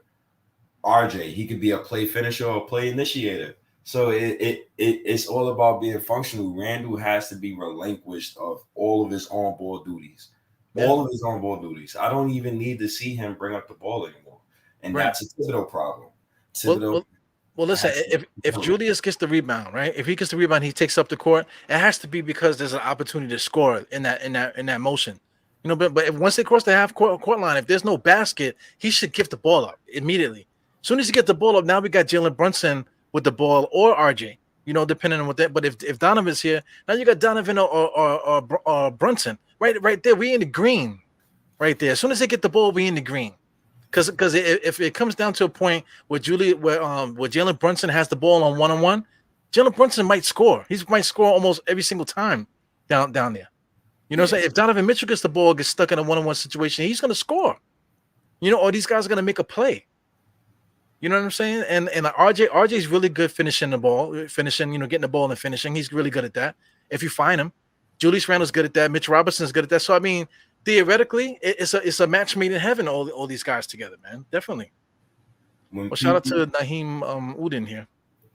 RJ, he could be a play finisher or a play initiator. So it's all about being functional. Randle has to be relinquished of all of his on-ball duties. Yeah. All of his on-ball duties. I don't even need to see him bring up the ball anymore. And that's a Thibodeau problem. Well, listen, if Julius gets the rebound, right? If he gets the rebound, he takes up the court. It has to be because there's an opportunity to score in that motion, you know. But once they cross the half court line, if there's no basket, he should give the ball up immediately. As soon as you get the ball up, now we got Jalen Brunson with the ball or RJ, you know, depending on what that. But if Donovan's here, now you got Donovan or Brunson right there. We in the green, right there. As soon as they get the ball, we in the green. Because if it comes down to a point where Jalen Brunson has the ball on one-on-one, Jalen Brunson might score. He might score almost every single time down there. You know what I'm saying? If Donovan Mitchell gets the ball, gets stuck in a one-on-one situation, he's going to score. You know, or these guys are going to make a play. You know what I'm saying? And RJ's really good finishing the ball, you know, getting the ball and finishing. He's really good at that. If you find him, Julius Randle's good at that. Mitch Robinson's good at that. So I mean, theoretically, it's a match made in heaven. All these guys together, man. Definitely. Well, shout out to Naheem Udin here.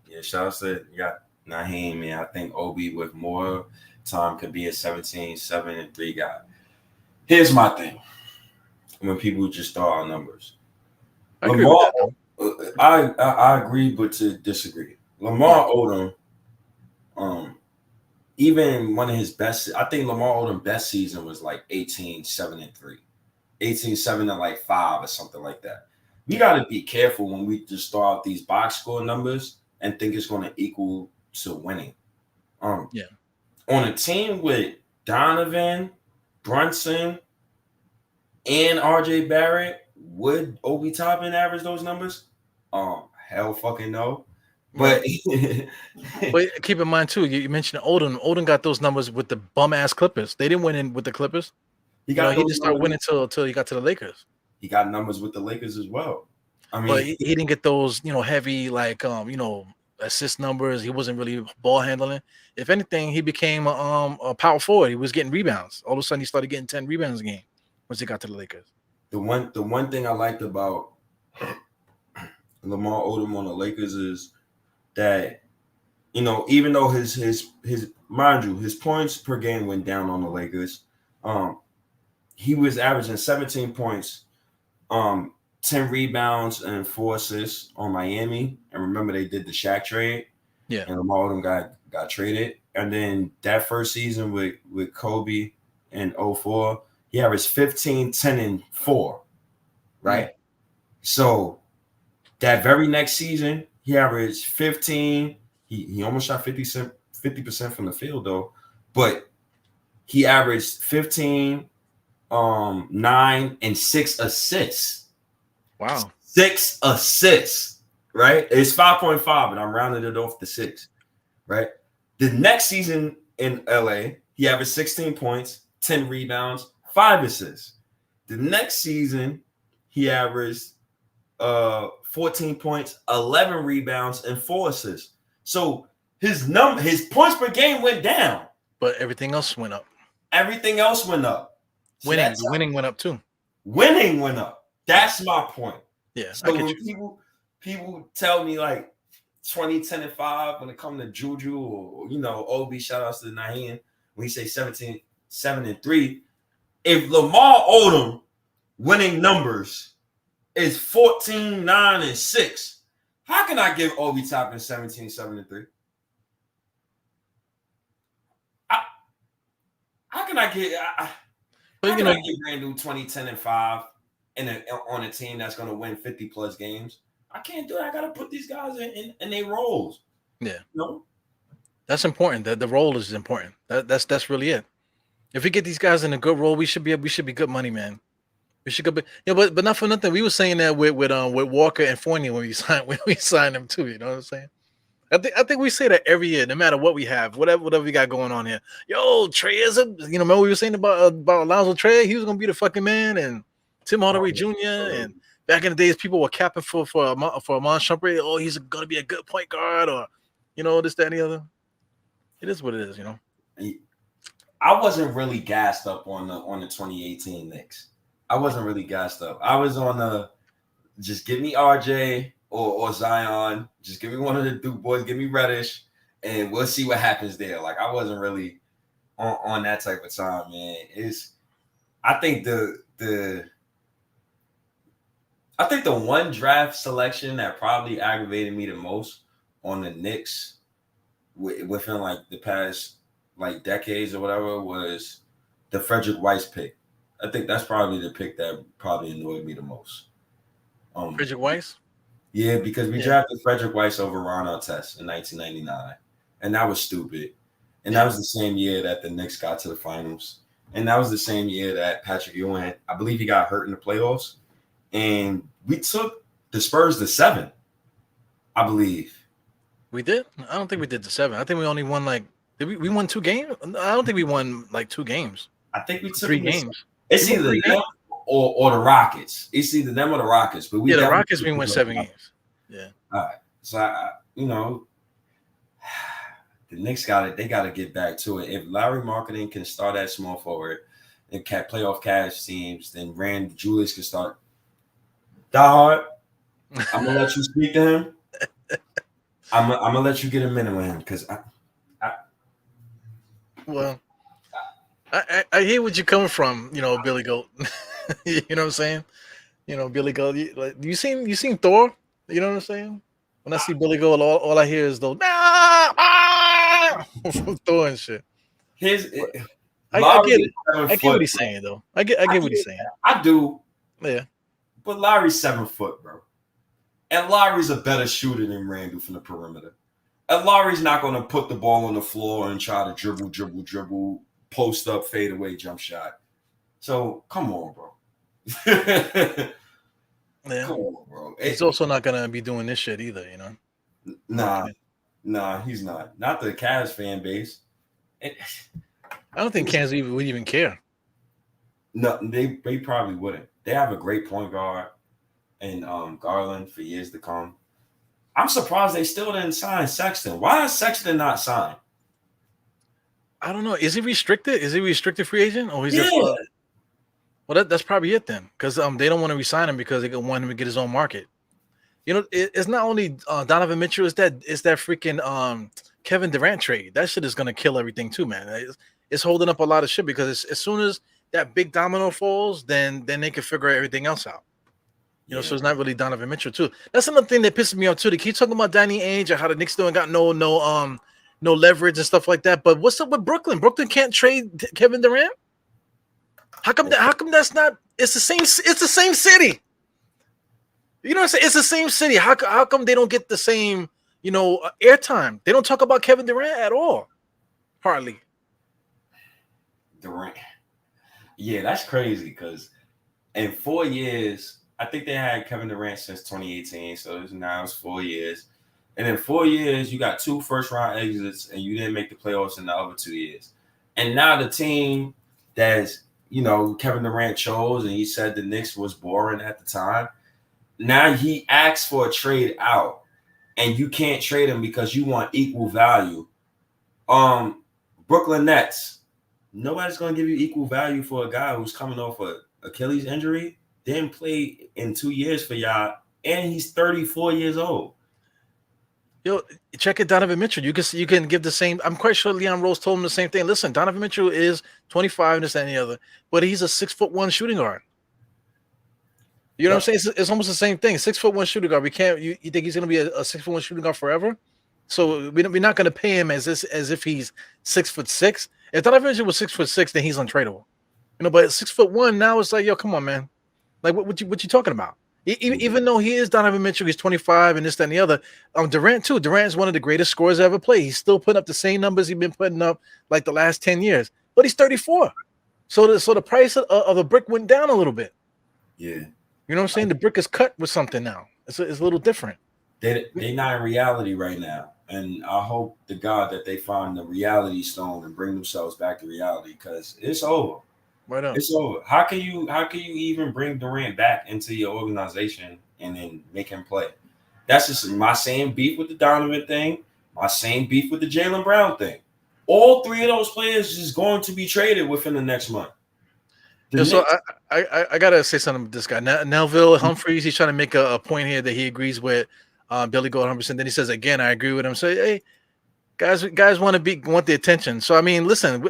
Yeah, shout out to Naheem, man. I think Obi with more time could be a 17-7-3 guy. Here's my thing. When people just throw out numbers. I agree with that. I agree, but to disagree. Lamar Odom, even one of his best, I think Lamar Odom's best season was like 18-7-3, 18-7-5 or something like that. We got to be careful when we just throw out these box score numbers and think it's going to equal to winning. On a team with Donovan, Brunson, and RJ Barrett, would Obi Toppin average those numbers? Hell fucking no. But but keep in mind too, you mentioned Odom. Odom got those numbers with the bum ass Clippers. They didn't win in with the Clippers. He didn't start winning until he got to the Lakers. He got numbers with the Lakers as well. I mean, but he didn't get those, heavy assist numbers. He wasn't really ball handling. If anything, he became a power forward. He was getting rebounds. All of a sudden, he started getting 10 rebounds a game once he got to the Lakers. The one thing I liked about Lamar Odom on the Lakers is that, even though his mind you, his points per game went down on the Lakers, he was averaging 17 points, 10 rebounds and 4 assists on Miami. And remember, they did the Shaq trade. Yeah. And Lamar Odom got traded. And then that first season with Kobe in 2004, he averaged 15, 10, and 4. Right? Mm-hmm. So that very next season, he averaged 15. He almost shot 50% from the field, though. But he averaged 15, 9, and 6 assists. Wow. 6 assists, right? It's 5.5, and I'm rounding it off to 6, right? The next season in LA, he averaged 16 points, 10 rebounds, 5 assists. The next season, he averaged 14 points, 11 rebounds, and 4 assists. So his points per game went down, but everything else went up. Everything else went up. So winning went up too. Winning went up. That's my point. Yeah. So when people tell me like 20, 10, and 5 when it comes to Juju or Obi, shout outs to Naheem, when he say 17, 7, and 3, if Lamar Odom winning numbers is 14, 9, and 6, how can I give Obi Toppin 17, 7, and 3? How can I get Randall 20, 10, and 5 on a team that's going to win 50 plus games? I can't do it. I got to put these guys in their roles. Yeah. That's important. The role is important. That's really it. If we get these guys in a good role, we should be good money, man. We should go, but not for nothing. We were saying that with Walker and Fournier when we signed them too. You know what I'm saying? I think we say that every year, no matter what we have, whatever we got going on here. Yo, Trey is remember we were saying about Alonzo Trey? He was gonna be the fucking man, and Tim Hardaway Jr. And back in the days, people were capping for Amon Shumpert. Oh, he's gonna be a good point guard, or this, that, and the other. It is what it is, I wasn't really gassed up on the 2018 Knicks. I wasn't really gassed up. I was on the just give me RJ or Zion. Just give me one of the Duke boys. Give me Reddish, and we'll see what happens there. Like, I wasn't really on that type of time, man. I think the one draft selection that probably aggravated me the most on the Knicks within like the past like decades or whatever was the Frederick Weiss pick. I think that's probably the pick that probably annoyed me the most. Frederick Weiss? Yeah, because we drafted Frederick Weiss over Ron Artest in 1999, and that was stupid. And that was the same year that the Knicks got to the finals, and that was the same year that Patrick Ewing, I believe, he got hurt in the playoffs, and we took the Spurs to 7, I believe. We did? I don't think we did to 7. I think we only won we won 2 games? I don't think we won 2 games. I think we took 3 games. It's either them or the Rockets. It's either them or the Rockets. But the Rockets, we won 7 games. Yeah. All right. So, the Knicks they got to get back to it. If Larry Marketing can start at small forward and playoff cash teams, then Rand Julius can start. Diehard, I'm going to let you speak to him. I'm gonna let you get a minute with him because Well, I hear what you're coming from, Billy Goat. You know what I'm saying? Billy Goat. You seen Thor? You know what I'm saying? When I see Billy Goat, all I hear is those from Thor and shit. I get it. I get what he's saying though. I get what he's saying. I do. Yeah. But Lowry's 7 foot, bro. And Lowry's a better shooter than Randall from the perimeter. And Lowry's not going to put the ball on the floor and try to dribble, post up, fade away, jump shot. So, come on, bro. Yeah. Come on, bro. He's also not going to be doing this shit either, Nah, he's not. Not the Cavs fan base. I don't think Kansas would even care. No, they probably wouldn't. They have a great point guard in Garland for years to come. I'm surprised they still didn't sign Sexton. Why is Sexton not signed? I don't know. Is he restricted? Is he a restricted free agent? Or yeah. Well, that's probably it then. Because they don't want to resign him because they want him to get his own market. It's not only Donovan Mitchell. It's that freaking Kevin Durant trade. That shit is going to kill everything too, man. It's holding up a lot of shit because as soon as that big domino falls, then they can figure everything else out. So it's not really Donovan Mitchell too. That's another thing that pisses me off too. They keep talking about Danny Ainge and how the Knicks don't got no leverage and stuff like that. But what's up with Brooklyn? Brooklyn can't trade Kevin Durant. How come that's not? It's the same. It's the same city. You know what I'm saying? It's the same city. How come they don't get the same airtime? They don't talk about Kevin Durant at all. Hardly. Durant. Yeah, that's crazy because in 4 years. I think they had Kevin Durant since 2018, so now it's 4 years. And in 4 years, you got 2 first-round exits, and you didn't make the playoffs in the other 2 years. And now the team that's, Kevin Durant chose, and he said the Knicks was boring at the time, now he asks for a trade out, and you can't trade him because you want equal value. Brooklyn Nets, nobody's going to give you equal value for a guy who's coming off an Achilles injury. Didn't play in 2 years for y'all, and he's 34 years old. Check it, Donovan Mitchell. You can give the same. I'm quite sure Leon Rose told him the same thing. Listen, Donovan Mitchell is 25 and this and the other, but he's a 6'1" shooting guard. You know what I'm saying? It's almost the same thing. 6'1" shooting guard. We can't. You think he's going to be a 6'1" shooting guard forever? So we're not going to pay him as if he's 6'6". If Donovan Mitchell was 6'6", then he's untradeable. But at 6'1" now, it's like, yo, come on, man. Like what you talking about? Even though he is Donovan Mitchell, he's 25 and this, that, and the other. Durant too. Durant is one of the greatest scorers ever played. He's still putting up the same numbers he's been putting up like the last 10 years. But he's 34. So the price of the brick went down a little bit. Yeah. You know what I'm saying? The brick is cut with something now. It's a little different. They're not in reality right now. And I hope to God that they find the reality stone and bring themselves back to reality because it's over. Right on. It's over. How can you even bring Durant back into your organization and then make him play? That's just my same beef with the Donovan thing, my same beef with the Jaylen Brown thing. All 3 of those players is going to be traded within the next month. So I gotta say something with this guy. Neville Humphreys, he's trying to make a point here that he agrees with Billy Gold 100%. Then he says again, I agree with him. So hey, guys want the attention. So I mean, listen,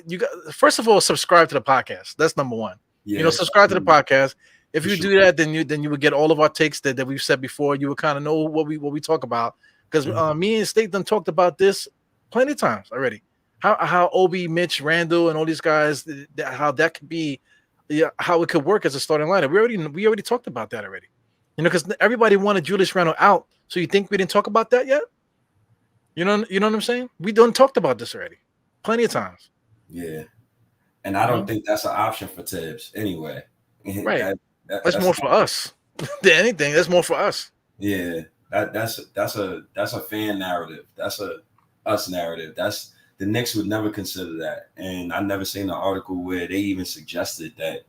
you got, first of all, subscribe to the podcast. That's number one. Yeah, subscribe to the podcast. If you do that, then you would get all of our takes that we've said before. You would kind of know what we talk about because me and State done talked about this plenty of times already. How Obi, Mitch, Randall, and all these guys, how that could be, how it could work as a starting lineup. We already talked about that already. Because everybody wanted Julius Randle out. So you think we didn't talk about that yet? You know what I'm saying? We done talked about this already, plenty of times. Yeah, and I don't think that's an option for Tibbs anyway. Right, that's more for us than anything. That's more for us. Yeah, that's a fan narrative. That's a us narrative. That's the Knicks would never consider that. And I never seen an article where they even suggested that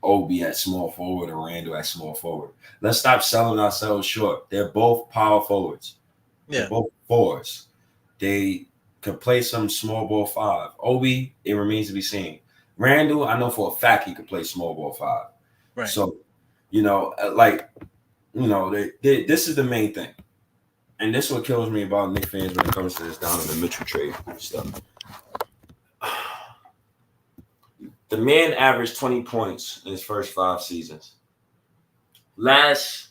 Obi at small forward or Randall at small forward. Let's stop selling ourselves short. They're both power forwards. Yeah, they're both forwards. They could play some small ball 5. Obi, it remains to be seen. Randall, I know for a fact he could play small ball 5. Right. So, this is the main thing. And this what kills me about Knicks fans when it comes to this Donovan Mitchell trade stuff. The man averaged 20 points in his first 5 seasons. Last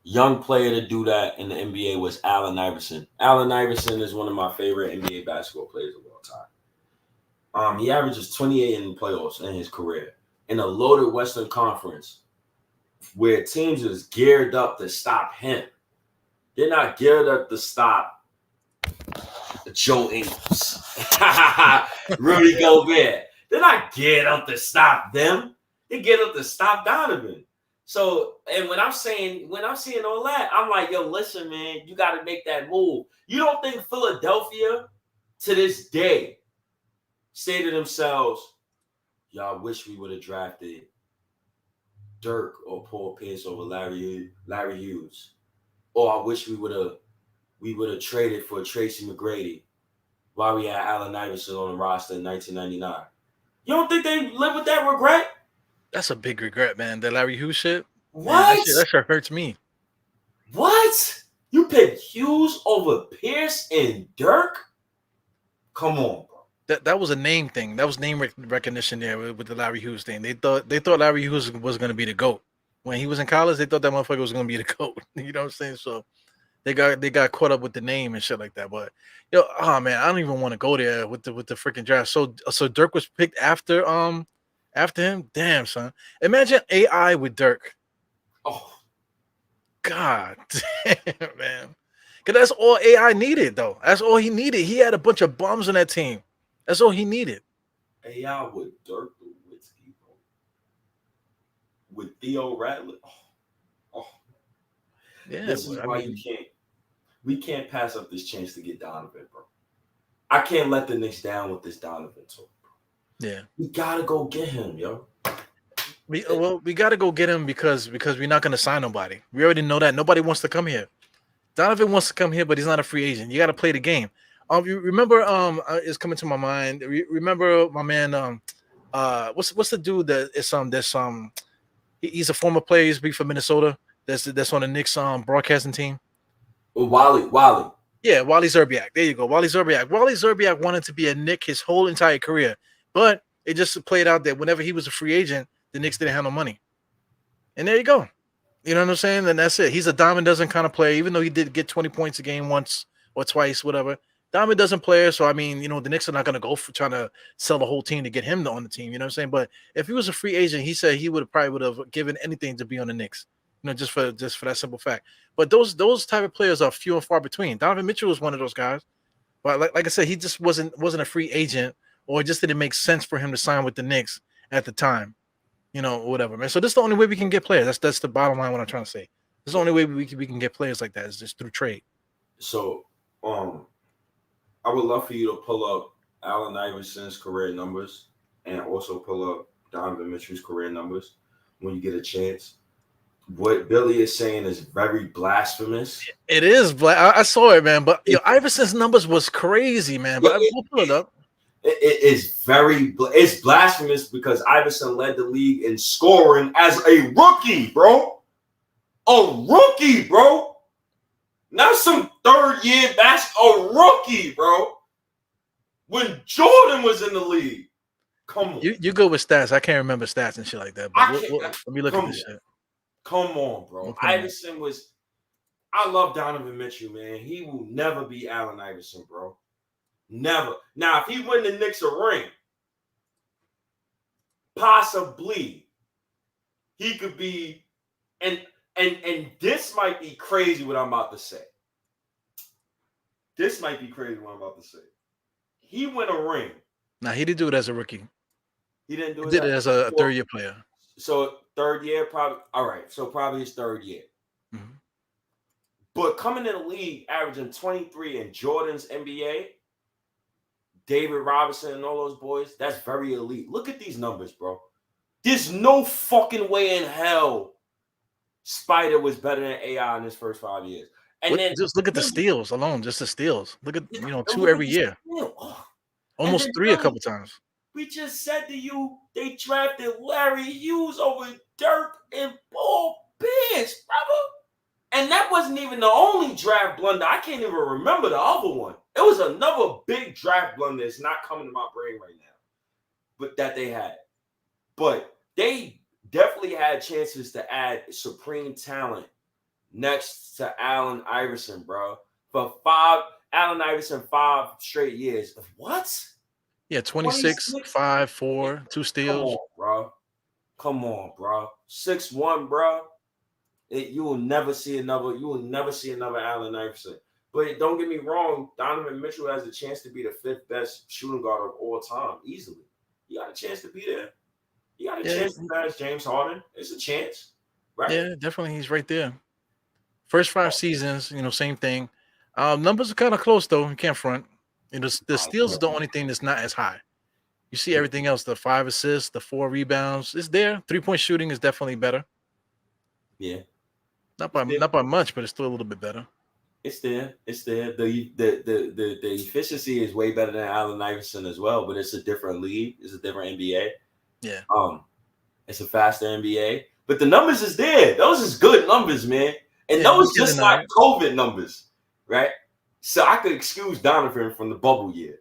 young player to do that in the NBA was Allen Iverson. Allen Iverson is one of my favorite NBA basketball players of all time. He averages 28 in the playoffs in his career in a loaded Western Conference where teams is geared up to stop him. They're not geared up to stop Joe Ingles, Rudy Gobert. They're not geared up to stop them. They're geared up to stop Donovan. So, and when I'm seeing all that, I'm like, yo, listen, man, you got to make that move. You don't think Philadelphia, to this day, say to themselves, y'all wish we would have drafted Dirk or Paul Pierce over Larry Hughes. Or I wish we would have traded for Tracy McGrady while we had Allen Iverson on the roster in 1999. You don't think they live with that regret? That's a big regret, man. The Larry Hughes shit. What? Man, that shit hurts me. What? You picked Hughes over Pierce and Dirk? Come on, bro. That was a name thing. That was name recognition there with the Larry Hughes thing. They thought Larry Hughes was going to be the GOAT. When he was in college, they thought that motherfucker was going to be the GOAT. You know what I'm saying? So they got caught up with the name and shit like that. But oh man, I don't even want to go there with the freaking draft. So Dirk was picked after him. Damn, son. Imagine AI with Dirk. Oh, God damn, man. Because that's all AI needed, though. That's all he needed. He had a bunch of bums on that team. That's all he needed. AI with Dirk Nowitzki, bro. With Theo Radley. Oh. Yeah. This is why we can't pass up this chance to get Donovan, bro. I can't let the Knicks down with this Donovan talk, bro. Yeah. We gotta go get him, yo. We got to go get him because we're not going to sign nobody. We already know that. Nobody wants to come here. Donovan wants to come here, but he's not a free agent. You got to play the game. You remember? It's coming to my mind. Remember my man? What's the dude that is he's a former player. He's big for Minnesota. That's on the Knicks broadcasting team. Wally. Yeah, Wally Zerbiak. There you go, Wally Zerbiak. Wally Zerbiak wanted to be a Knick his whole entire career, but it just played out that whenever he was a free agent, the Knicks didn't have no money. And there you go. You know what I'm saying? And that's it. He's a dime a dozen kind of player, even though he did get 20 points a game once or twice, whatever. Dime a dozen player. So, I mean, the Knicks are not going to go for trying to sell the whole team to get him on the team. You know what I'm saying? But if he was a free agent, he said he would have given anything to be on the Knicks. Just for that simple fact. But those type of players are few and far between. Donovan Mitchell was one of those guys. But like I said, he just wasn't a free agent, or it just didn't make sense for him to sign with the Knicks at the time. Whatever, man. So this is the only way we can get players. That's the bottom line. What I'm trying to say. This is the only way we can get players like that is just through trade. So, I would love for you to pull up Allen Iverson's career numbers and also pull up Donovan Mitchell's career numbers when you get a chance. What Billy is saying is very blasphemous. It is. I saw it, man. But Iverson's numbers was crazy, man. But we'll pull it up. It is it's blasphemous because Iverson led the league in scoring as a rookie, bro. A rookie, bro. Not some third-year a rookie, bro. When Jordan was in the league. Come on. You go with stats. I can't remember stats and shit like that. But let me look at this shit. Come on, bro. Iverson was – I love Donovan Mitchell, man. He will never be Allen Iverson, bro. Never. Now, if he win the Knicks a ring, possibly he could be – and this might be crazy what I'm about to say. This might be crazy what I'm about to say. He win a ring. Nah, he didn't do it as a rookie. He didn't do it. He did it as a third-year player. So third year, probably. All right. So probably his third year. Mm-hmm. But coming in the league, averaging 23 in Jordan's NBA, David Robinson and all those boys, that's very elite. Look at these numbers, bro. There's no fucking way in hell Spider was better than AI in his first 5 years. And then just look at the steals alone, just the steals. Look at 2 every year. Almost 3 a couple times. We just said to you they drafted Larry Hughes over Dirk and Paul Pierce, brother. And that wasn't even the only draft blunder. I can't even remember the other one. It was another big draft blunder that's not coming to my brain right now, but that they had. But they definitely had chances to add supreme talent next to Allen Iverson, bro. For Allen Iverson, 5 straight years. What? Yeah, 26, 5, 4, 2 steals. Come on, bro. 6'1", bro. You will never see another Allen Iverson. But don't get me wrong, Donovan Mitchell has a chance to be the 5th best shooting guard of all time, easily. You got a chance to be there. You got a chance to pass James Harden. It's a chance, right? Yeah, definitely. He's right there. First 5 seasons, same thing. Numbers are kind of close, though. You can't front. The steals is the only thing that's not as high. You see everything else, the 5 assists, the 4 rebounds. It's there. 3-point shooting is definitely better. Yeah. Not by much, but it's still a little bit better. It's there. The efficiency is way better than Allen Iverson as well, but it's a different league. It's a different NBA. Yeah. It's a faster NBA. But the numbers is there. Those is good numbers, man. And those just not COVID numbers, right? So I could excuse Donovan from the bubble year.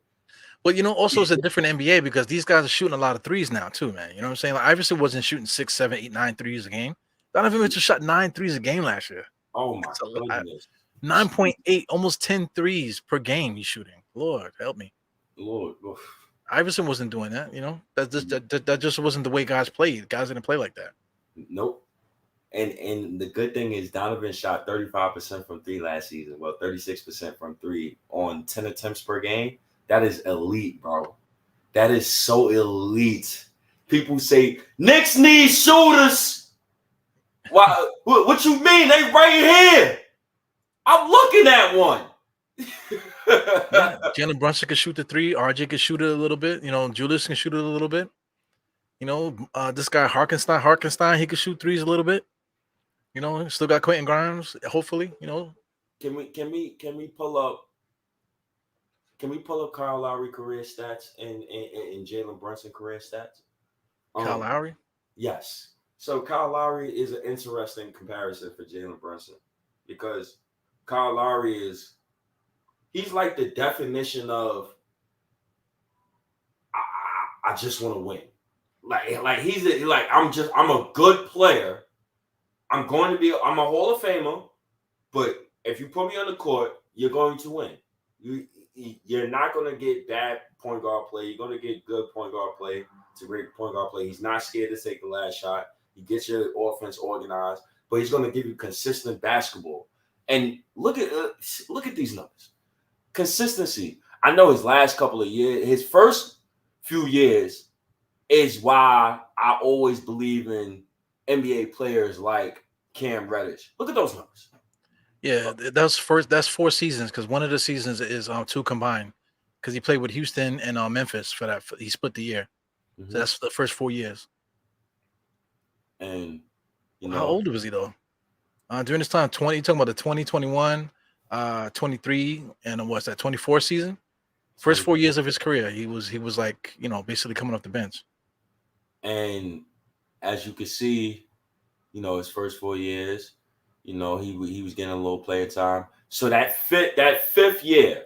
Well, also it's a different NBA because these guys are shooting a lot of threes now too, man. You know what I'm saying? Like Iverson wasn't shooting 6, 7, 8, 9 threes a game. Donovan Mitchell shot 9 threes a game last year. Oh my goodness. 9.8, almost 10 threes per game he's shooting. Lord, help me. Lord. Iverson wasn't doing that, That just wasn't the way guys played. Guys didn't play like that. Nope. And the good thing is Donovan shot 35% from 3 last season. Well, 36% from 3 on 10 attempts per game. That is elite, bro. That is so elite. People say Knicks need shooters. Why? What you mean? They right here. I'm looking at one. Yeah, Jalen Brunson can shoot the 3. RJ can shoot it a little bit. Julius can shoot it a little bit. This guy Harkenstein, he can shoot threes a little bit. Still got Quentin Grimes. Hopefully, Can we pull up? Can we pull up Kyle Lowry career stats and Jalen Brunson career stats? Kyle Lowry. Yes. So Kyle Lowry is an interesting comparison for Jalen Brunson because Kyle Lowry he's like the definition of I just want to win. Like he's I'm a good player. I'm a Hall of Famer, but if you put me on the court, you're going to win. You're not going to get bad point guard play. You're going to get good point guard play. It's a great point guard play. He's not scared to take the last shot. He gets your offense organized, but he's going to give you consistent basketball. And look at these numbers. Consistency. I know his last couple of years, his first few years is why I always believe in NBA players like Cam Reddish. Look at those numbers. Yeah, that's 4 seasons because one of the seasons is 2 combined because he played with Houston and Memphis for that. He split the year. Mm-hmm. So that's the first 4 years. And how old was he though? During this time, you're talking about the 2021, 23, and what's that 24 season? First 4 years of his career, he was like basically coming off the bench. And as you can see, his first 4 years. He was getting a little player time. So that fifth year,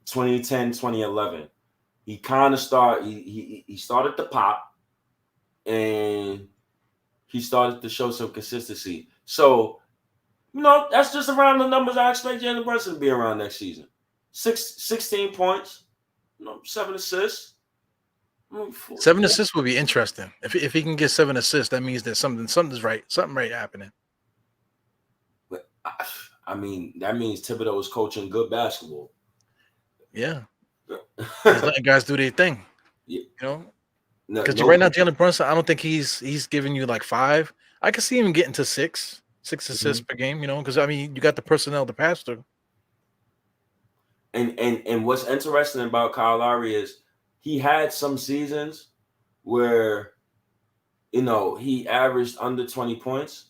2010, 2011, he kind of he started to pop and he started to show some consistency. So, that's just around the numbers I expect Jalen Brunson to be around next season. 16 points, 7 assists. 7 assists would be interesting. If he can get 7 assists, that means that something's right. Something right happening. But I mean, that means Thibodeau is coaching good basketball. Yeah, he's letting guys do their thing. Yeah. Because right now, Jalen Brunson, I don't think he's giving you like 5. I can see him getting to 6 assists per game. Because you got the personnel to pass through. And what's interesting about Kyle Lowry is he had some seasons where, he averaged under 20 points,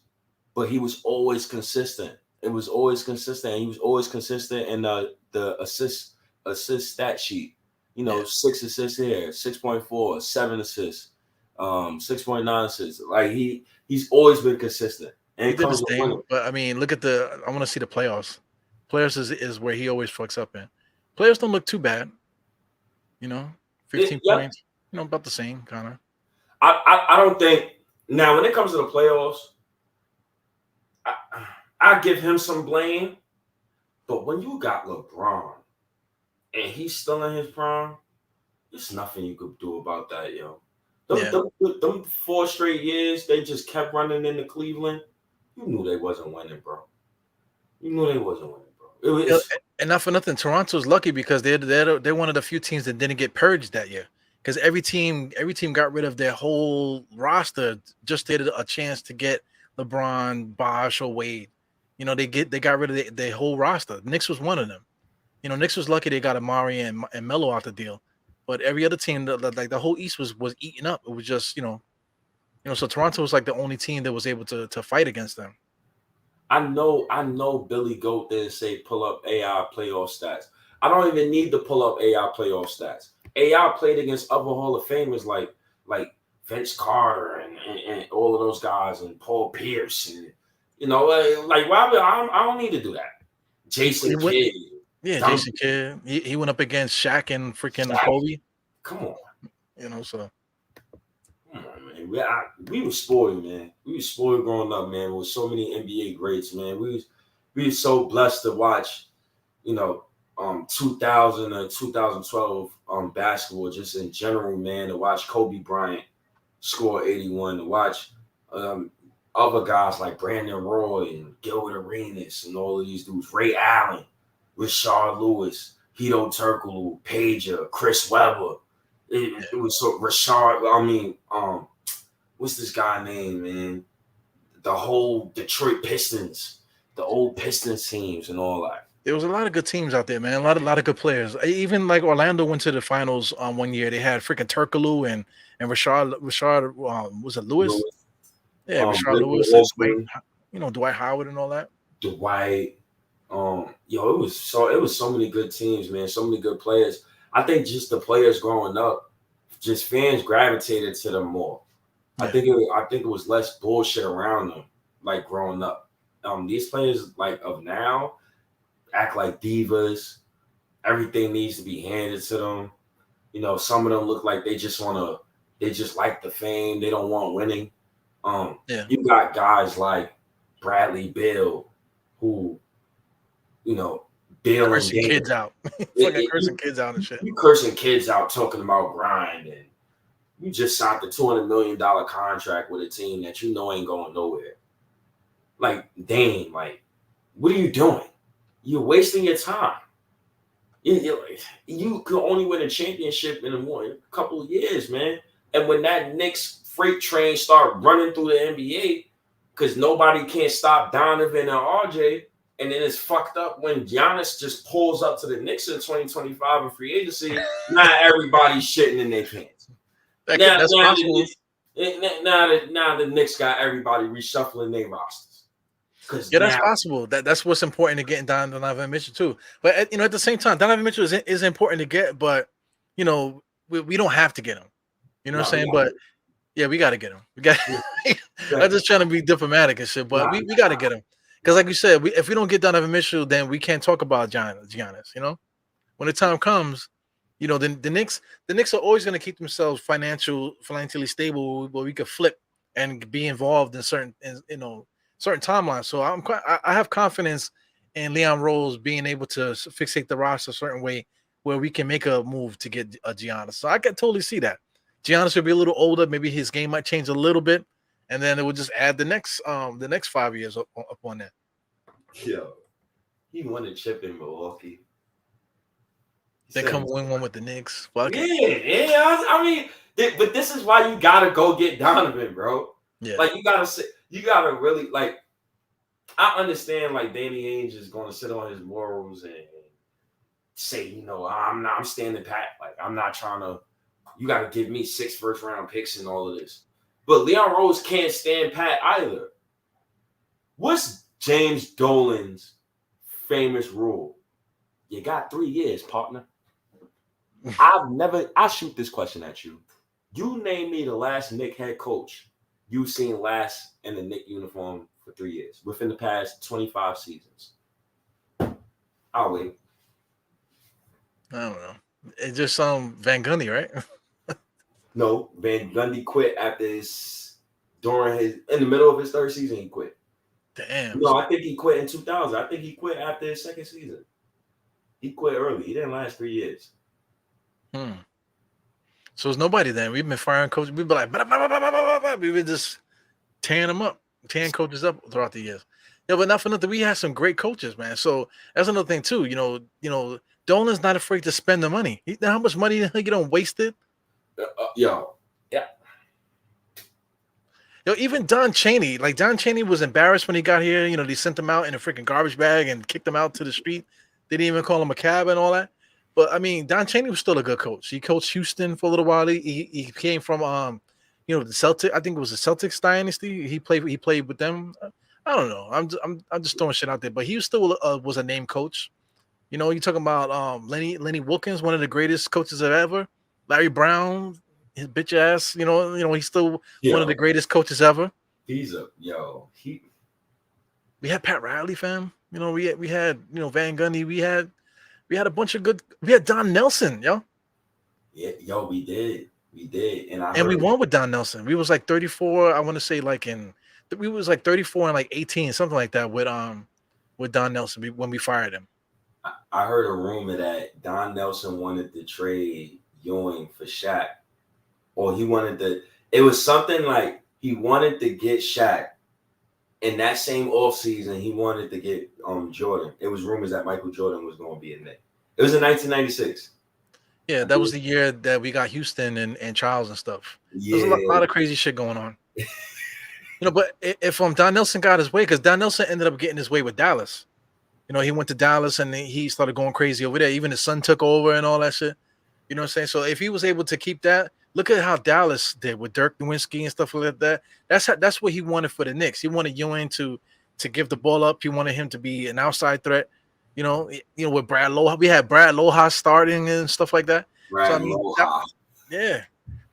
but he was always consistent. It was always consistent. He was always consistent in the assist stat sheet. 6 assists here, 6.4, 7 assists, 6.9 assists. Like he's always been consistent. And He it did his comes with thing, winning. but I mean, look at I want to see the playoffs. Playoffs is where he always fucks up in. Players don't look too bad, 15 Yep. points, about the same kind of. I don't think now when it comes to the playoffs, I give him some blame. But when you got LeBron and he's still in his prime, there's nothing you could do about that, yo. Them 4 straight years, they just kept running into Cleveland. You knew they wasn't winning, bro. You knew they wasn't winning, bro. It was, and not for nothing, Toronto's lucky because they're one of the few teams that didn't get purged that year. Because every team got rid of their whole roster just to get a chance to get LeBron, Bosh, or Wade. They got rid of their whole roster. Knicks was one of them. Knicks was lucky they got Amari and Melo out the deal, but every other team, like the whole East was eaten up. It was just so Toronto was like the only team that was able to fight against them. I know Billy Goat didn't say pull up AI playoff stats. I don't even need to pull up AI playoff stats. AI played against other Hall of Famers like Vince Carter and all of those guys and Paul Pierce and why I don't need to do that. Jason Kidd. Yeah, Jason Kidd. He went up against Shaq and freaking Kobe. Come on. So. Come on, man. We were spoiled, man. We were spoiled growing up, man, with so many NBA greats, man. We were so blessed to watch, 2000 and 2012 basketball just in general, man, to watch Kobe Bryant score 81, to watch other guys like Brandon Roy and Gilbert Arenas and all of these dudes, Ray Allen, Rashard Lewis, Hito Turkoglu, Pager, Chris Webber. It was so Rashard. I mean, what's this guy name, man? The whole Detroit Pistons, the old Pistons teams, and all that. There was a lot of good teams out there, man. A lot of good players. Even like Orlando went to the finals one year. They had freaking Turkoglu and Rashard. Was it Lewis? Yeah, Rashard Lewis. And Dwight Howard and all that. Dwight. It was so many good teams, man. So many good players. I think just the players growing up, just fans gravitated to them more. Yeah. I think it was less bullshit around them, like growing up. These players like of now act like divas. Everything needs to be handed to them. Some of them look like they just like the fame. They don't want winning. You got guys like Bradley Beal who, cursing kids out. Cursing kids out and shit. You cursing kids out talking about grind, and you just signed the $200 million contract with a team that ain't going nowhere. Like, Dame, what are you doing? You're wasting your time. You could only win a championship in a couple of years, man. And when that Knicks freight train start running through the NBA, because nobody can't stop Donovan and RJ, and then it's fucked up when Giannis just pulls up to the Knicks in 2025 in free agency. Now everybody's shitting in their pants. That's possible. Now the Knicks got everybody reshuffling their rosters. That's possible. That's what's important to getting Donovan Mitchell too. But at the same time, Donovan Mitchell is important to get, but we don't have to get him. You know what I'm saying? But yeah, we got to get him. We got. I'm just trying to be diplomatic and shit, but we got to get him because, like you said, if we don't get Donovan Mitchell, then we can't talk about Giannis. When the time comes, the Knicks are always going to keep themselves financially stable, where we could flip and be involved in certain timelines. So I have confidence in Leon Rose being able to fixate the roster a certain way where we can make a move to get a Giannis. So I can totally see that. Giannis will be a little older. Maybe his game might change a little bit, and then it will just add the next 5 years up on that. Yo, he won a chip in Milwaukee. They come win one with the Knicks. Fuck yeah. I mean, but this is why you gotta go get Donovan, bro. Yeah. Like you gotta really like. I understand like Danny Ainge is gonna sit on his morals and say, I'm standing pat. Like I'm not trying to. You got to give me 6 first-round picks and all of this. But Leon Rose can't stand pat either. What's James Dolan's famous rule? You got 3 years, partner. I'll shoot this question at you. You name me the last Knick head coach you've seen last in the Knick uniform for 3 years within the past 25 seasons. I'll wait. I don't know. It's just Van Gundy, right? No, Van Gundy quit after in the middle of his third season, he quit. Damn. No, I think he quit in 2000. I think he quit after his second season. He quit early. He didn't last 3 years. So it's nobody then. We've been firing coaches. We've been like, bah, bah, bah, bah, bah, bah. We've been just tearing them up, tearing coaches up throughout the years. Yeah, but not for nothing. We had some great coaches, man. So that's another thing too. Dolan's not afraid to spend the money. You know how much money he don't waste it. Yeah. Even Don Chaney. Like Don Chaney was embarrassed when he got here. They sent him out in a freaking garbage bag and kicked him out to the street. They didn't even call him a cab and all that. But I mean, Don Chaney was still a good coach. He coached Houston for a little while. He came from the Celtics. I think it was the Celtics dynasty. He played with them. I don't know. I'm just throwing shit out there. But he still was a name coach. You're talking about Lenny Wilkins, one of the greatest coaches ever. Larry Brown, his bitch ass. He's still one of the greatest coaches ever. We had Pat Riley, fam. We had Van Gundy. We had a bunch of good. We had Don Nelson, yo. Yeah, we did, and we won with Don Nelson. We was like 34. I want to say we was like 34 and like 18, something like that with Don Nelson when we fired him. I heard a rumor that Don Nelson wanted to trade Ewing for Shaq, or he wanted to. It was something like he wanted to get Shaq. In that same offseason, he wanted to get Jordan. It was rumors that Michael Jordan was going to be in there. It was in 1996. Yeah, that was the year that we got Houston and Charles and stuff. Yeah. There's a lot of crazy shit going on. But if Don Nelson got his way, because Don Nelson ended up getting his way with Dallas. He went to Dallas and he started going crazy over there. Even his son took over and all that shit. You know what I'm saying? So if he was able to keep that, look at how Dallas did with Dirk Nowitzki and stuff like that. That's what he wanted for the Knicks. He wanted Ewing to give the ball up. He wanted him to be an outside threat. With Brad Loha, we had Brad Loha starting and stuff like that. Brad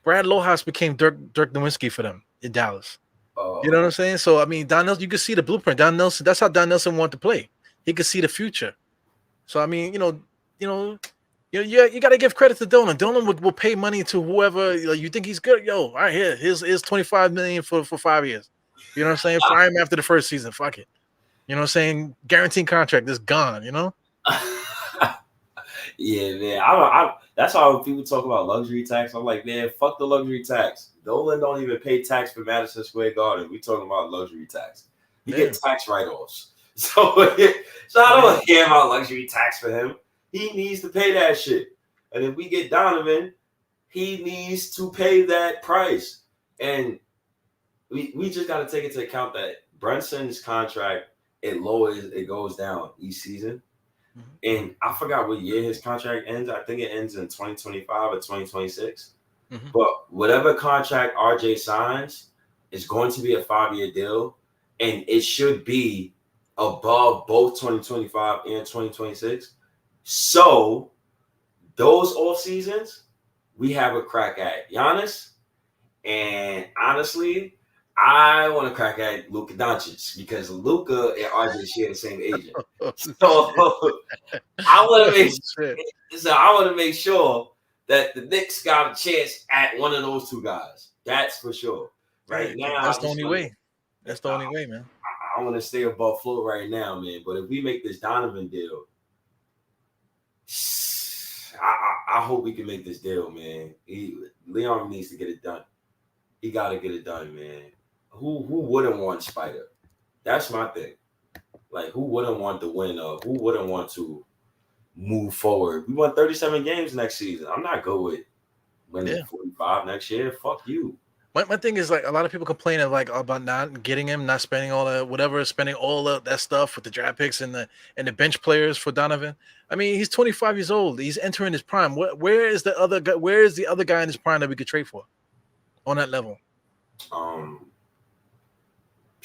Loha became Dirk Nowitzki for them in Dallas. Oh. You know what I'm saying? So I mean, Don Nelson, you could see the blueprint. Don Nelson, that's how Don Nelson wanted to play. He could see the future. So I mean, you got to give credit to Dolan. Dolan will pay money to whoever you think he's good. Yo, all right, here's $25 million for 5 years. You know what I'm saying? Fire him after the first season. Fuck it. You know what I'm saying? Guaranteed contract is gone. Yeah, man. That's how when people talk about luxury tax, I'm like, man, fuck the luxury tax. Dolan don't even pay tax for Madison Square Garden. We talking about luxury tax. He get tax write-offs. So I don't care about luxury tax for him. He needs to pay that shit. And if we get Donovan, he needs to pay that price. And we just got to take into account that Brunson's contract, it goes down each season. Mm-hmm. And I forgot what year his contract ends. I think it ends in 2025 or 2026. Mm-hmm. But whatever contract RJ signs is going to be a 5-year deal. And it should be above both 2025 and 2026. So those off seasons, we have a crack at Giannis. And honestly, I want to crack at Luka Doncic because Luka and RJ share the same agent. So I want to make sure that the Knicks got a chance at one of those two guys. That's for sure. Right now, that's the only way. That's the only way, man. I want to stay above float right now, man. But if we make this Donovan deal, I hope we can make this deal, man. Leon needs to get it done. He got to get it done, man. Who wouldn't want Spider? That's my thing. Like, who wouldn't want to win? Who wouldn't want to move forward? We won 37 games next season. I'm not good with winning 45 next year. Fuck you. My thing is, like, a lot of people complaining about not getting him, not spending all that stuff with the draft picks and the bench players for Donovan. I mean, he's 25 years old. He's entering his prime. Where is the other guy? Where is the other guy in his prime that we could trade for on that level?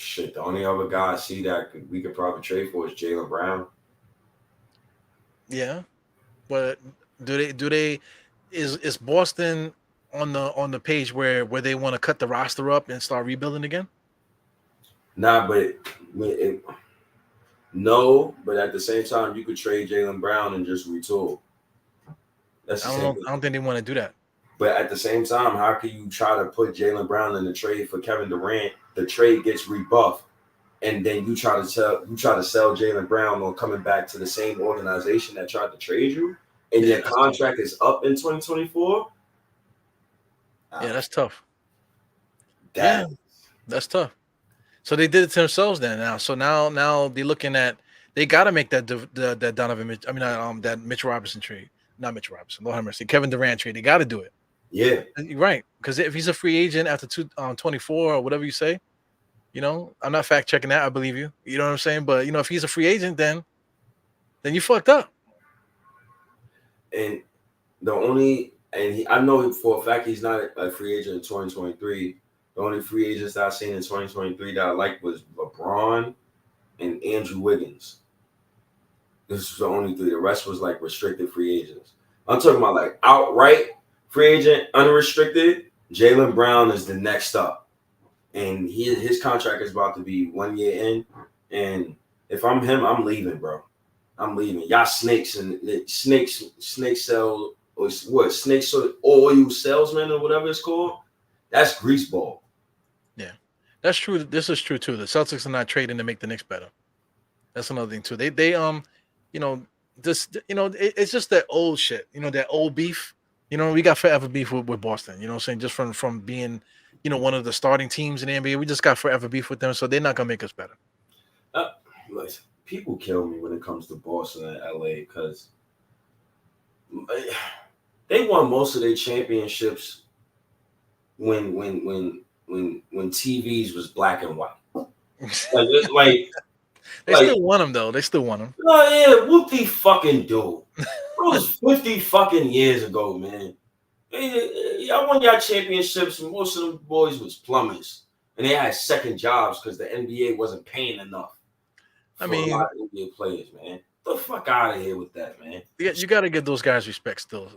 The only other guy I see that we could probably trade for is Jaylen Brown. Yeah, but do they is Boston on the page where they want to cut the roster up and start rebuilding again? Nah, but no, but at the same time, you could trade Jaylen Brown and just retool. That's the I don't same know. thing. I don't think they want to do that. But at the same time, how can you try to put Jaylen Brown in the trade for Kevin Durant? The trade gets rebuffed, and then you try to sell Jaylen Brown on coming back to the same organization that tried to trade you, and your contract is up in 2024. Yeah, that's tough. That's tough. So they did it to themselves then. Now, so now they're looking at they got to make that that Donovan Mitchell. I mean, that Mitchell Robinson trade, not Mitchell Robinson. Lord have mercy, Kevin Durant trade. They got to do it. Yeah, you're right. Because if he's a free agent after 24 or whatever you say, I'm not fact checking that. I believe you. You know what I'm saying? But if he's a free agent, then you fucked up. And I know for a fact he's not a free agent in 2023. The only free agents that I've seen in 2023 that I liked was LeBron and Andrew Wiggins. This was the only three. The rest was like restricted free agents. I'm talking about like outright free agent, unrestricted. Jaylen Brown is the next up. And his contract is about to be 1 year in. And if I'm him, I'm leaving, bro. I'm leaving. Y'all snakes sell or what? Snakes oil salesman or whatever it's called. That's greaseball. Yeah, that's true. This is true too. The Celtics are not trading to make the Knicks better. That's another thing too. They it's just that old shit. That old beef. We got forever beef with Boston. You know what I'm saying? Just from being, one of the starting teams in the NBA, we just got forever beef with them. So they're not gonna make us better. Listen, people kill me when it comes to Boston and LA because they won most of their championships when TVs was black and white. They still won them though. They still won them. Oh yeah, whoop the fucking do. It was 50 fucking years ago, man. Y'all won y'all championships, and most of them boys was plumbers, and they had second jobs because the NBA wasn't paying enough. A lot of NBA players, man. Get the fuck out of here with that, man. You got to give those guys respect still.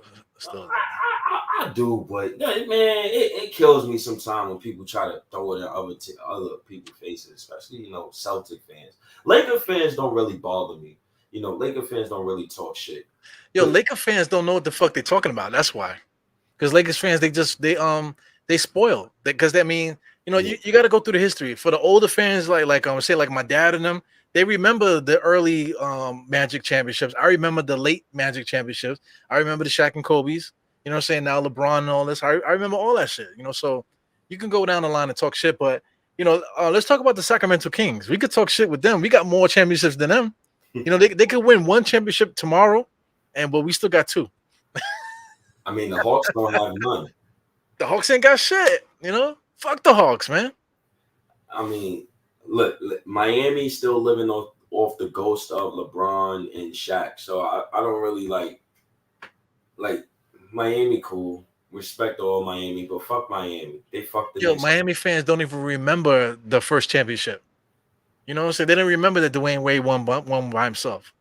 I do, but man, it kills me sometimes when people try to throw it in other people's faces, especially Celtic fans. Laker fans don't really bother me. Laker fans don't really talk shit. Laker fans don't know what the fuck they're talking about. That's why. Because Lakers fans, they spoil. Because you got to go through the history. For the older fans, like my dad and them, they remember the early Magic championships. I remember the late Magic championships. I remember the Shaq and Kobe's. You know what I'm saying? Now LeBron and all this. I remember all that shit. So you can go down the line and talk shit, but let's talk about the Sacramento Kings. We could talk shit with them. We got more championships than them. They could win one championship tomorrow, but we still got two. I mean, the Hawks don't have none. The Hawks ain't got shit. Fuck the Hawks, man. I mean, look, Miami's still living off the ghost of LeBron and Shaq. So I don't really like Miami. Cool, respect all Miami, but fuck Miami. They fucked the Knicks. Miami fans don't even remember the first championship. You know what I'm saying? They didn't remember that Dwayne Wade won by himself.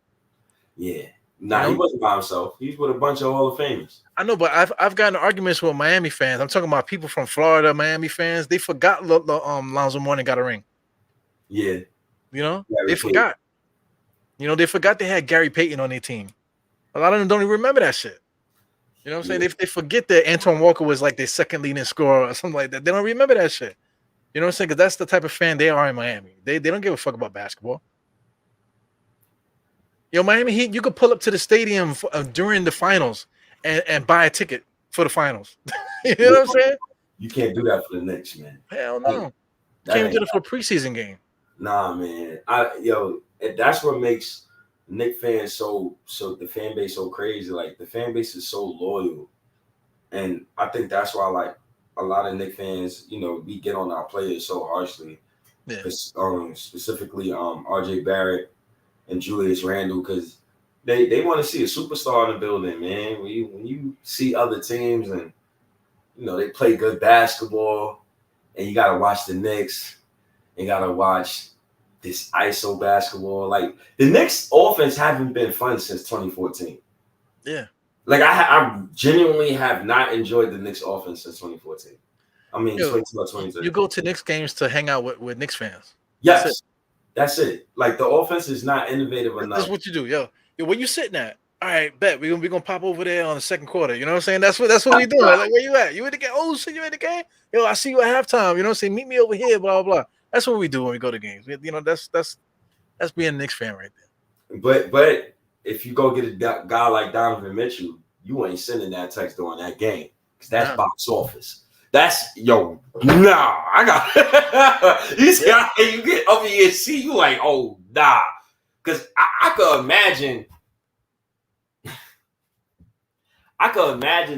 Yeah. Nah, he wasn't by himself. He's with a bunch of Hall of Famers. I know, but I've gotten arguments with Miami fans. I'm talking about people from Florida, Miami fans. They forgot Lonzo Mourning got a ring. Yeah. They forgot. They forgot they had Gary Payton on their team. A lot of them don't even remember that shit. You know what I'm saying? They forget that Antoine Walker was like their second leading scorer or something like that. They don't remember that shit. You know what I'm saying? Because that's the type of fan they are in Miami. They don't give a fuck about basketball. Miami Heat, you could pull up to the stadium during the finals and buy a ticket for the finals. You know what I'm saying? You can't do that for the Knicks, man. Hell no. You can't do it for a preseason game. Nah, man. That's what makes Knicks fans so the fan base so crazy. Like the fan base is so loyal, and I think that's why like a lot of Knicks fans, we get on our players so harshly. Yeah. Specifically, RJ Barrett and Julius Randle, because they want to see a superstar in the building, man. When you see other teams and they play good basketball, and you gotta watch the Knicks, you gotta watch this ISO basketball. Like the Knicks offense haven't been fun since 2014. Yeah. Like I genuinely have not enjoyed the Knicks offense since 2014. I mean, 2022. You go to Knicks games to hang out with Knicks fans. Yes, that's it. Like the offense is not innovative enough. That's what you do, yo. Where you sitting at? All right, bet we gonna pop over there on the second quarter. You know what I'm saying? That's what we doing. Like, where you at? You in the game? Oh shit, you in the game? Yo, I see you at halftime. You know what I'm saying? Meet me over here. Blah blah. That's what we do when we go to games. You know, that's being a Knicks fan right there. But if you go get a guy like Donovan Mitchell, you ain't sending that text during that game because that's box office. That's I got you see how you get over here, see you like, oh nah. Because I could imagine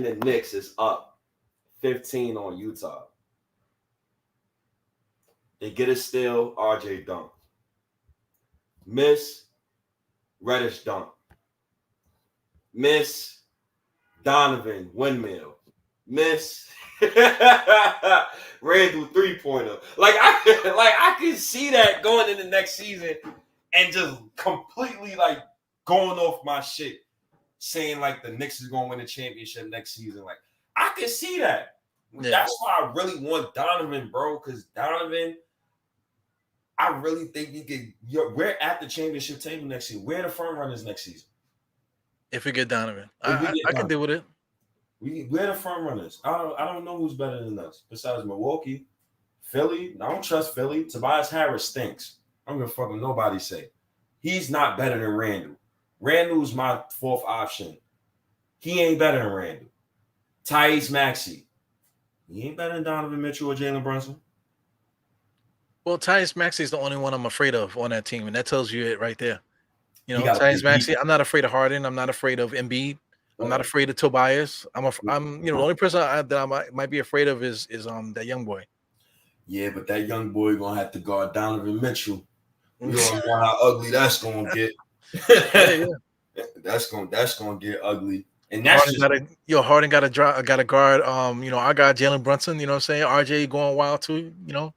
the Knicks is up 15 on Utah. They get a steal, RJ dunk. Miss, Reddish dunk. Miss, Donovan windmill. Miss, Randall 3-pointer. I can see that going in the next season and just completely like going off my shit, saying like the Knicks is gonna win the championship next season. Like I can see that. Yeah. That's why I really want Donovan, bro. Because Donovan, I really think we could. We're at the championship table next year. We're the front runners next season. If we get Donovan, I can deal with it. We're the front runners. I don't know who's better than us besides Milwaukee, Philly. I don't trust Philly. Tobias Harris stinks. I'm gonna fucking nobody say. He's not better than Randall. Randall's my fourth option. He ain't better than Randall. Tyrese Maxey. He ain't better than Donovan Mitchell or Jalen Brunson. Well, Tyrese Maxey is the only one I'm afraid of on that team, and that tells you it right there. You know, Tyrese Maxey. I'm not afraid of Harden. I'm not afraid of Embiid. I'm not afraid of Tobias. I'm the only person that I might be afraid of is that young boy. Yeah, but that young boy gonna have to guard Donovan Mitchell. You don't know how ugly that's gonna get. Yeah. That's gonna get ugly. And that's Harden got to guard. I got Jalen Brunson. You know what I'm saying? RJ going wild too. You know,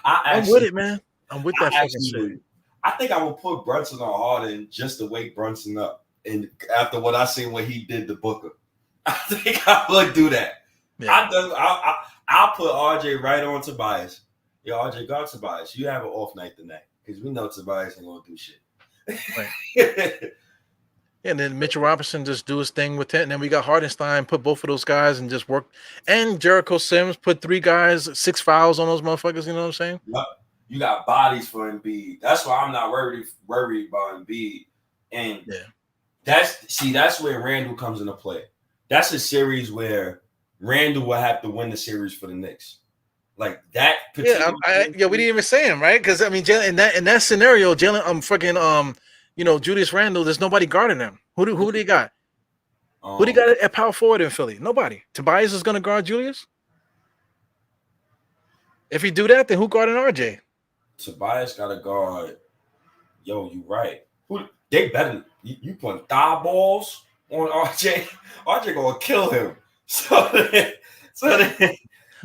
I'm with it, man. I'm with that fucking shit. I think I will put Brunson on Harden just to wake Brunson up. And after what I seen, what he did to Booker, I think I would do that. Yeah. I'll put RJ right on Tobias. Yo, RJ, guard Tobias. You have an off night tonight because we know Tobias ain't gonna do shit. Right. And then Mitchell Robinson just do his thing with it. And then we got Hardenstein, put both of those guys and just work. And Jericho Sims put 3 guys, 6 fouls on those motherfuckers. You know what I'm saying? Yep. You got bodies for Embiid. That's why I'm not worried about Embiid. And that's where Randall comes into play. That's a series where Randall will have to win the series for the Knicks. Like that. We didn't even say him, right? Because I mean, in that scenario, Jalen, Julius Randle, there's nobody guarding him. Who do they got? Who do they got at power forward in Philly? Nobody. Tobias is gonna guard Julius. If he do that, then who guarding RJ? Tobias got to guard. Yo, you right. They better. You putting thigh balls on RJ. RJ gonna kill him. So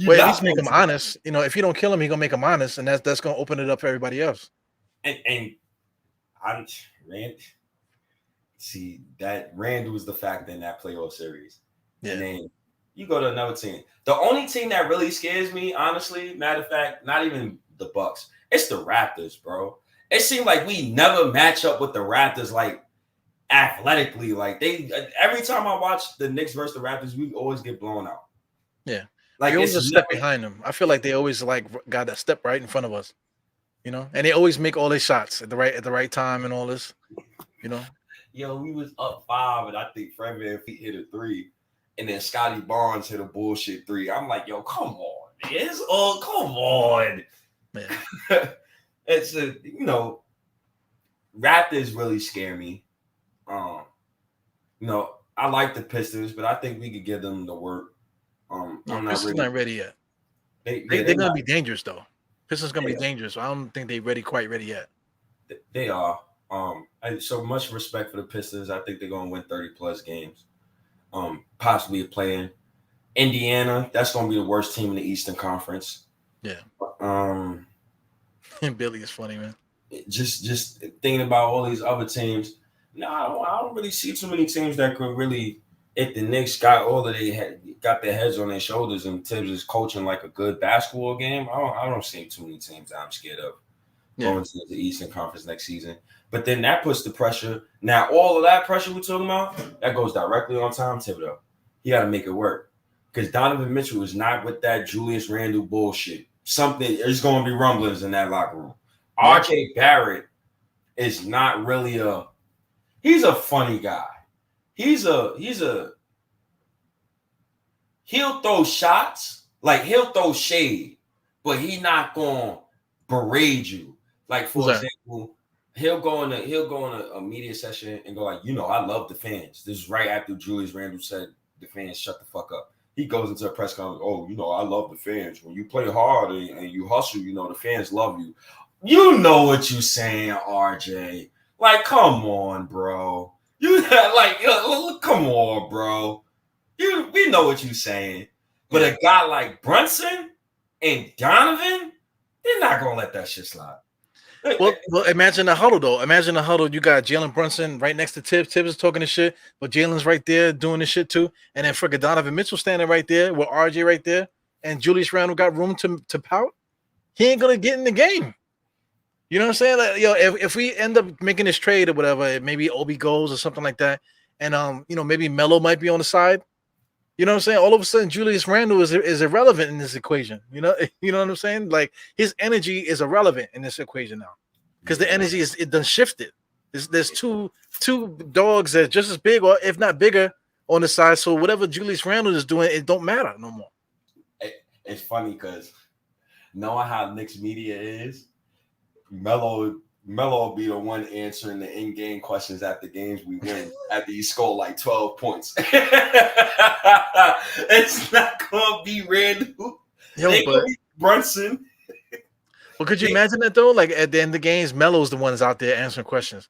Wait, at least make him honest. You know, if you don't kill him, he gonna make him honest, and that's gonna open it up for everybody else. See that Randall was the factor in that playoff series. Yeah. And then you go to another team. The only team that really scares me, honestly, matter of fact, not even the Bucks. It's the Raptors, bro. It seemed like we never match up with the Raptors, like athletically. Like every time I watch the Knicks versus the Raptors, we always get blown out. Yeah, like always a step behind them. I feel like they always got a step right in front of us. You know, and they always make all their shots at the right time and all this. You know, yo, we was up 5, and I think Fred VanVleet hit a 3, and then Scotty Barnes hit a bullshit 3. I'm like, yo, come on, man. Come on. Man. It's Raptors really scare me. I like the Pistons, but I think we could give them the work. Pistons not ready yet. They're gonna be dangerous though. Pistons gonna be dangerous. I don't think they're quite ready yet. They are. So much respect for the Pistons. I think they're gonna win 30+ games. Possibly playing Indiana. That's gonna be the worst team in the Eastern Conference. Yeah. Billy is funny, man. Just thinking about all these other teams. No, I don't really see too many teams that could really. If the Knicks got their heads on their shoulders and Tibbs is coaching like a good basketball game, I don't see too many teams that I'm scared of. going to the Eastern Conference next season. But then that puts the pressure. Now, all of that pressure we're talking about, that goes directly on Tom Thibodeau. He got to make it work. Because Donovan Mitchell is not with that Julius Randle bullshit. There's going to be rumblings in that locker room. Yeah. RJ Barrett is not really he's a funny guy. He'll throw shots, like he'll throw shade, but he not going to berate you. Like, for example, he'll go in a media session and go like, I love the fans. This is right after Julius Randle said the fans shut the fuck up. He goes into a press conference, I love the fans. When you play hard and you hustle, the fans love you. You know what you saying, RJ. Like, come on, bro. Come on, bro. We know what you saying. But a guy like Brunson and Donovan, they're not going to let that shit slide. Well, imagine the huddle, though. Imagine the huddle. You got Jalen Brunson right next to Tibbs. Tibbs is talking the shit, but Jalen's right there doing the shit, too. And then freaking Donovan Mitchell standing right there with RJ right there. And Julius Randle got room to pout. He ain't going to get in the game. You know what I'm saying? Like, if we end up making this trade or whatever, maybe Obi goes or something like that, and maybe Melo might be on the side. You know what I'm saying? All of a sudden, Julius Randle is irrelevant in this equation. You know what I'm saying? Like, his energy is irrelevant in this equation now, because the energy it done shifted. There's two dogs that are just as big, or if not bigger, on the side. So whatever Julius Randle is doing, it don't matter no more. It's funny because knowing how Knicks media is, Melo will be the one answering the in-game questions after games we win after you score like 12 points. It's not going to be Randle. But Brunson. Well, could you imagine that, though? Like, at the end of the games, Melo's the one's out there answering questions.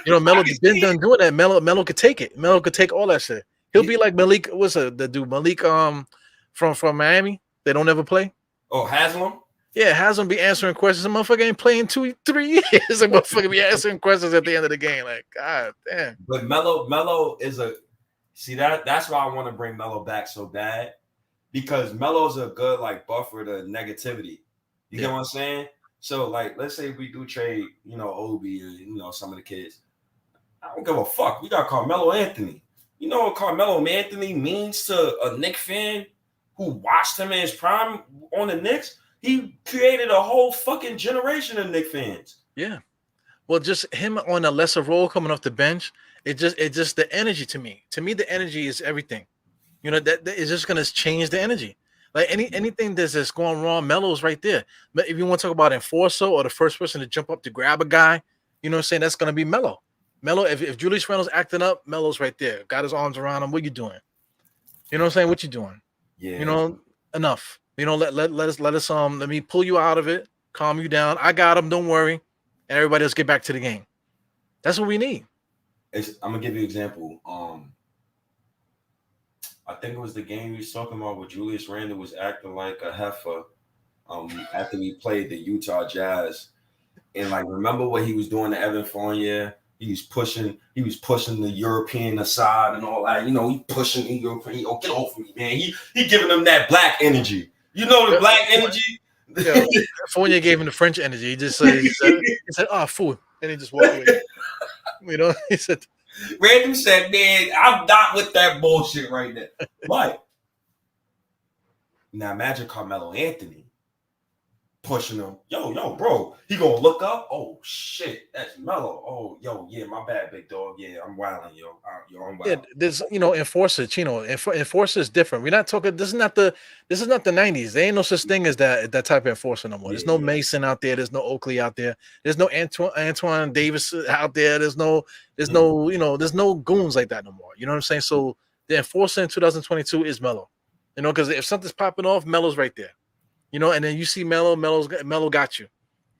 Melo's been done doing that. Melo could take it. Melo could take all that shit. He'll be like Malik. What's the dude? Malik from Miami. They don't ever play. Oh, Haslam? Yeah, Haslam be answering questions. The motherfucker ain't playing 2-3 years. The motherfucker be answering questions at the end of the game. Like, God damn. But Melo is that's why I want to bring Melo back so bad, because Melo's a good like buffer to negativity. You get what I'm saying? So like, let's say we do trade, Obi and some of the kids. I don't give a fuck. We got Carmelo Anthony. You know what Carmelo Anthony means to a Knicks fan who watched him in his prime on the Knicks? He created a whole fucking generation of Knicks fans. Yeah. Well, just him on a lesser role coming off the bench, it just the energy to me. To me, the energy is everything. That is just gonna change the energy. Like anything that's going wrong, Melo's right there. But if you want to talk about enforcer or the first person to jump up to grab a guy, you know what I'm saying? That's gonna be Melo. Melo, if Julius Randle's acting up, Melo's right there. Got his arms around him. What you doing? You know what I'm saying? What you doing? Yeah. Enough. Let me pull you out of it, calm you down. I got him, don't worry. And everybody else get back to the game. That's what we need. I'm gonna give you an example. I think it was the game we was talking about where Julius Randle was acting like a heifer after we played the Utah Jazz. And like, remember what he was doing to Evan Fournier? He was pushing the European aside and all that. He pushing the European. Oh, get off me, man. He giving them that black energy. The black energy. Yeah, Fournier gave him the French energy. He just said, "Oh, fool," and he just walked away. He said. Randall said, "Man, I'm not with that bullshit right now." But now imagine Carmelo Anthony pushing him. Yo, bro. He gonna look up. Oh shit, that's Melo. Oh, yo, yeah, my bad, big dog. Yeah, I'm wilding, yo. I'm wilding. Yeah, there's enforcer, Chino. Enforcer is different. We're not talking. This is not the 90s. There ain't no such thing as that type of enforcer no more. There's no Mason out there. There's no Oakley out there. There's no Antoine Davis out there. There's no goons like that no more. You know what I'm saying? So the enforcer in 2022 is Melo. Because if something's popping off, Melo's right there. And then you see Melo got you.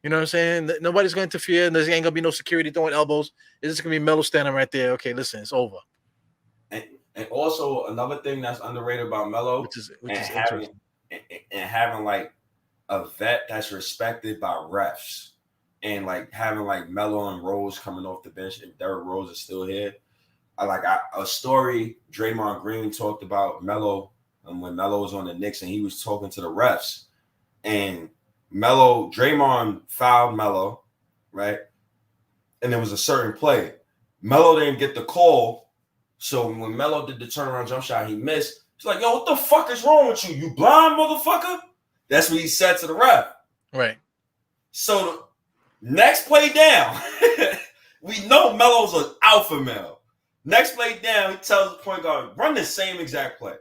You know what I'm saying? Nobody's going to interfere. And there ain't going to be no security throwing elbows. It's just going to be Melo standing right there. Okay, listen, it's over. And also another thing that's underrated about Melo, which is having like a vet that's respected by refs, and like having like Melo and Rose coming off the bench, and Derrick Rose is still here. A story Draymond Green talked about Melo, and when Melo was on the Knicks and he was talking to the refs. And Draymond fouled Melo, right? And there was a certain play. Melo didn't get the call. So when Melo did the turnaround jump shot, he missed. He's like, yo, what the fuck is wrong with you? You blind motherfucker? That's what he said to the ref. Right. So the next play down, we know Melo's an alpha male. Next play down, he tells the point guard, run the same exact play.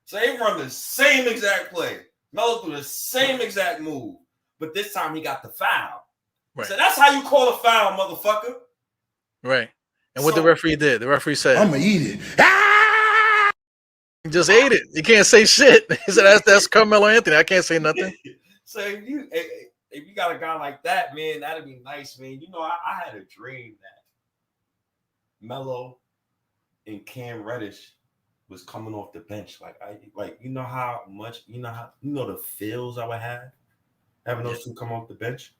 So they run the same exact play. Melo do the same exact move. But this time he got the foul. Right. So that's how you call a foul, motherfucker. Right. And what the referee did, the referee said, I'm going to eat it. Ah! He just ate it. You can't say shit. He said, that's Carmelo Anthony. I can't say nothing. So if you got a guy like that, man, that'd be nice, man. You know, I had a dream that Melo and Cam Reddish was coming off the bench. You know how much, the feels I would have having those two come off the bench.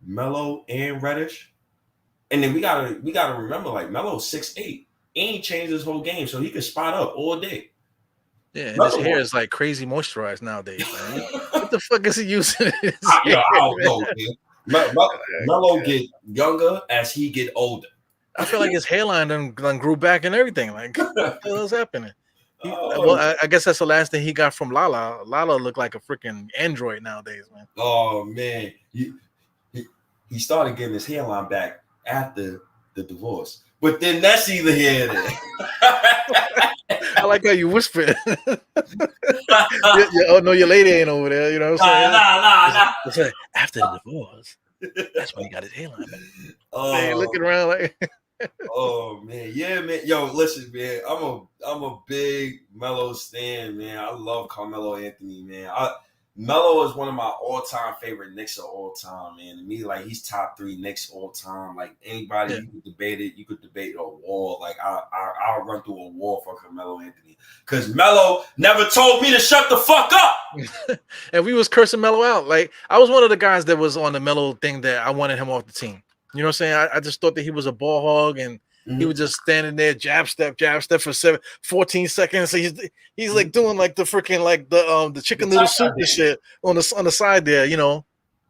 Melo and Reddish. And then we gotta remember, like, Melo's 6'8". He ain't changed his whole game, so he can spot up all day. Yeah, and his hair is like crazy moisturized nowadays, man. What the fuck is he using? I don't know, man. Melo get younger as he get older. I feel like his hairline done grew back and everything. Like, what the hell is happening? I guess that's the last thing he got from Lala. Lala looked like a freaking android nowadays, man. Oh man, he started getting his hairline back after the divorce, but then that's either here or there. I like how you whisper. Oh no, your lady ain't over there. You know what I'm saying? Nah. After the divorce, that's when he got his hairline back. Man, looking around like. Oh man, yeah, man. Yo, listen, man. I'm a big Melo stan, man. I love Carmelo Anthony, man. Melo is one of my all-time favorite Knicks of all time, man. To me, like, he's top 3 Knicks all time. Like, anybody, you could debate it. You could debate a wall. Like, I'll run through a wall for Carmelo Anthony. Because Melo never told me to shut the fuck up. And we was cursing Melo out. Like, I was one of the guys that was on the Melo thing that I wanted him off the team. You know what I'm saying? I just thought that he was a ball hog and he was just standing there, jab step for 14 seconds. So he's like doing like the freaking like the chicken noodle soup and shit on the side there, you know,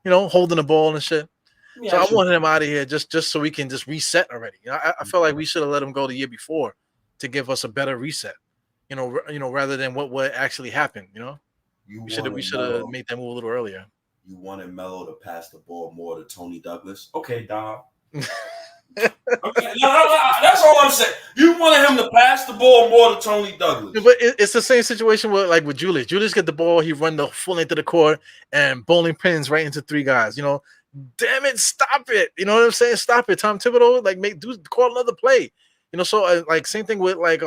holding the ball and shit. Yeah, so I wanted him out of here just so we can just reset already. I felt like we should have let him go the year before to give us a better reset. You know, rather than what actually happened. You know, we should have made that move a little earlier. You wanted Melo to pass the ball more to Tony Douglas. Okay, dog. Okay, that's all I'm saying. You wanted him to pass the ball more to Tony Douglas. But it's the same situation with Julius. Julius get the ball, he run the full length of the court and bowling pins right into 3 guys. You know, damn it, stop it. You know what I'm saying? Stop it, Tom Thibodeau. Like, call another play. You know, so like same thing with like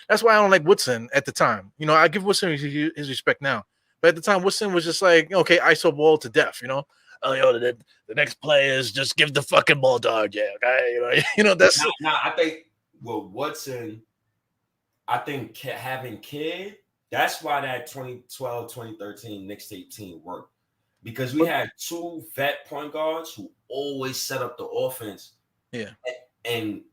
that's why I don't like Woodson at the time. You know, I give Woodson his respect now. But at the time, Woodson was just like, okay, ISO ball to death, you know. Oh, the next play is just give the fucking ball to RJ, okay? You know that's. I think Woodson, I think having Kidd, that's why that 2012, 2013 Knicks team worked. Because we had 2 vet point guards who always set up the offense. Yeah. And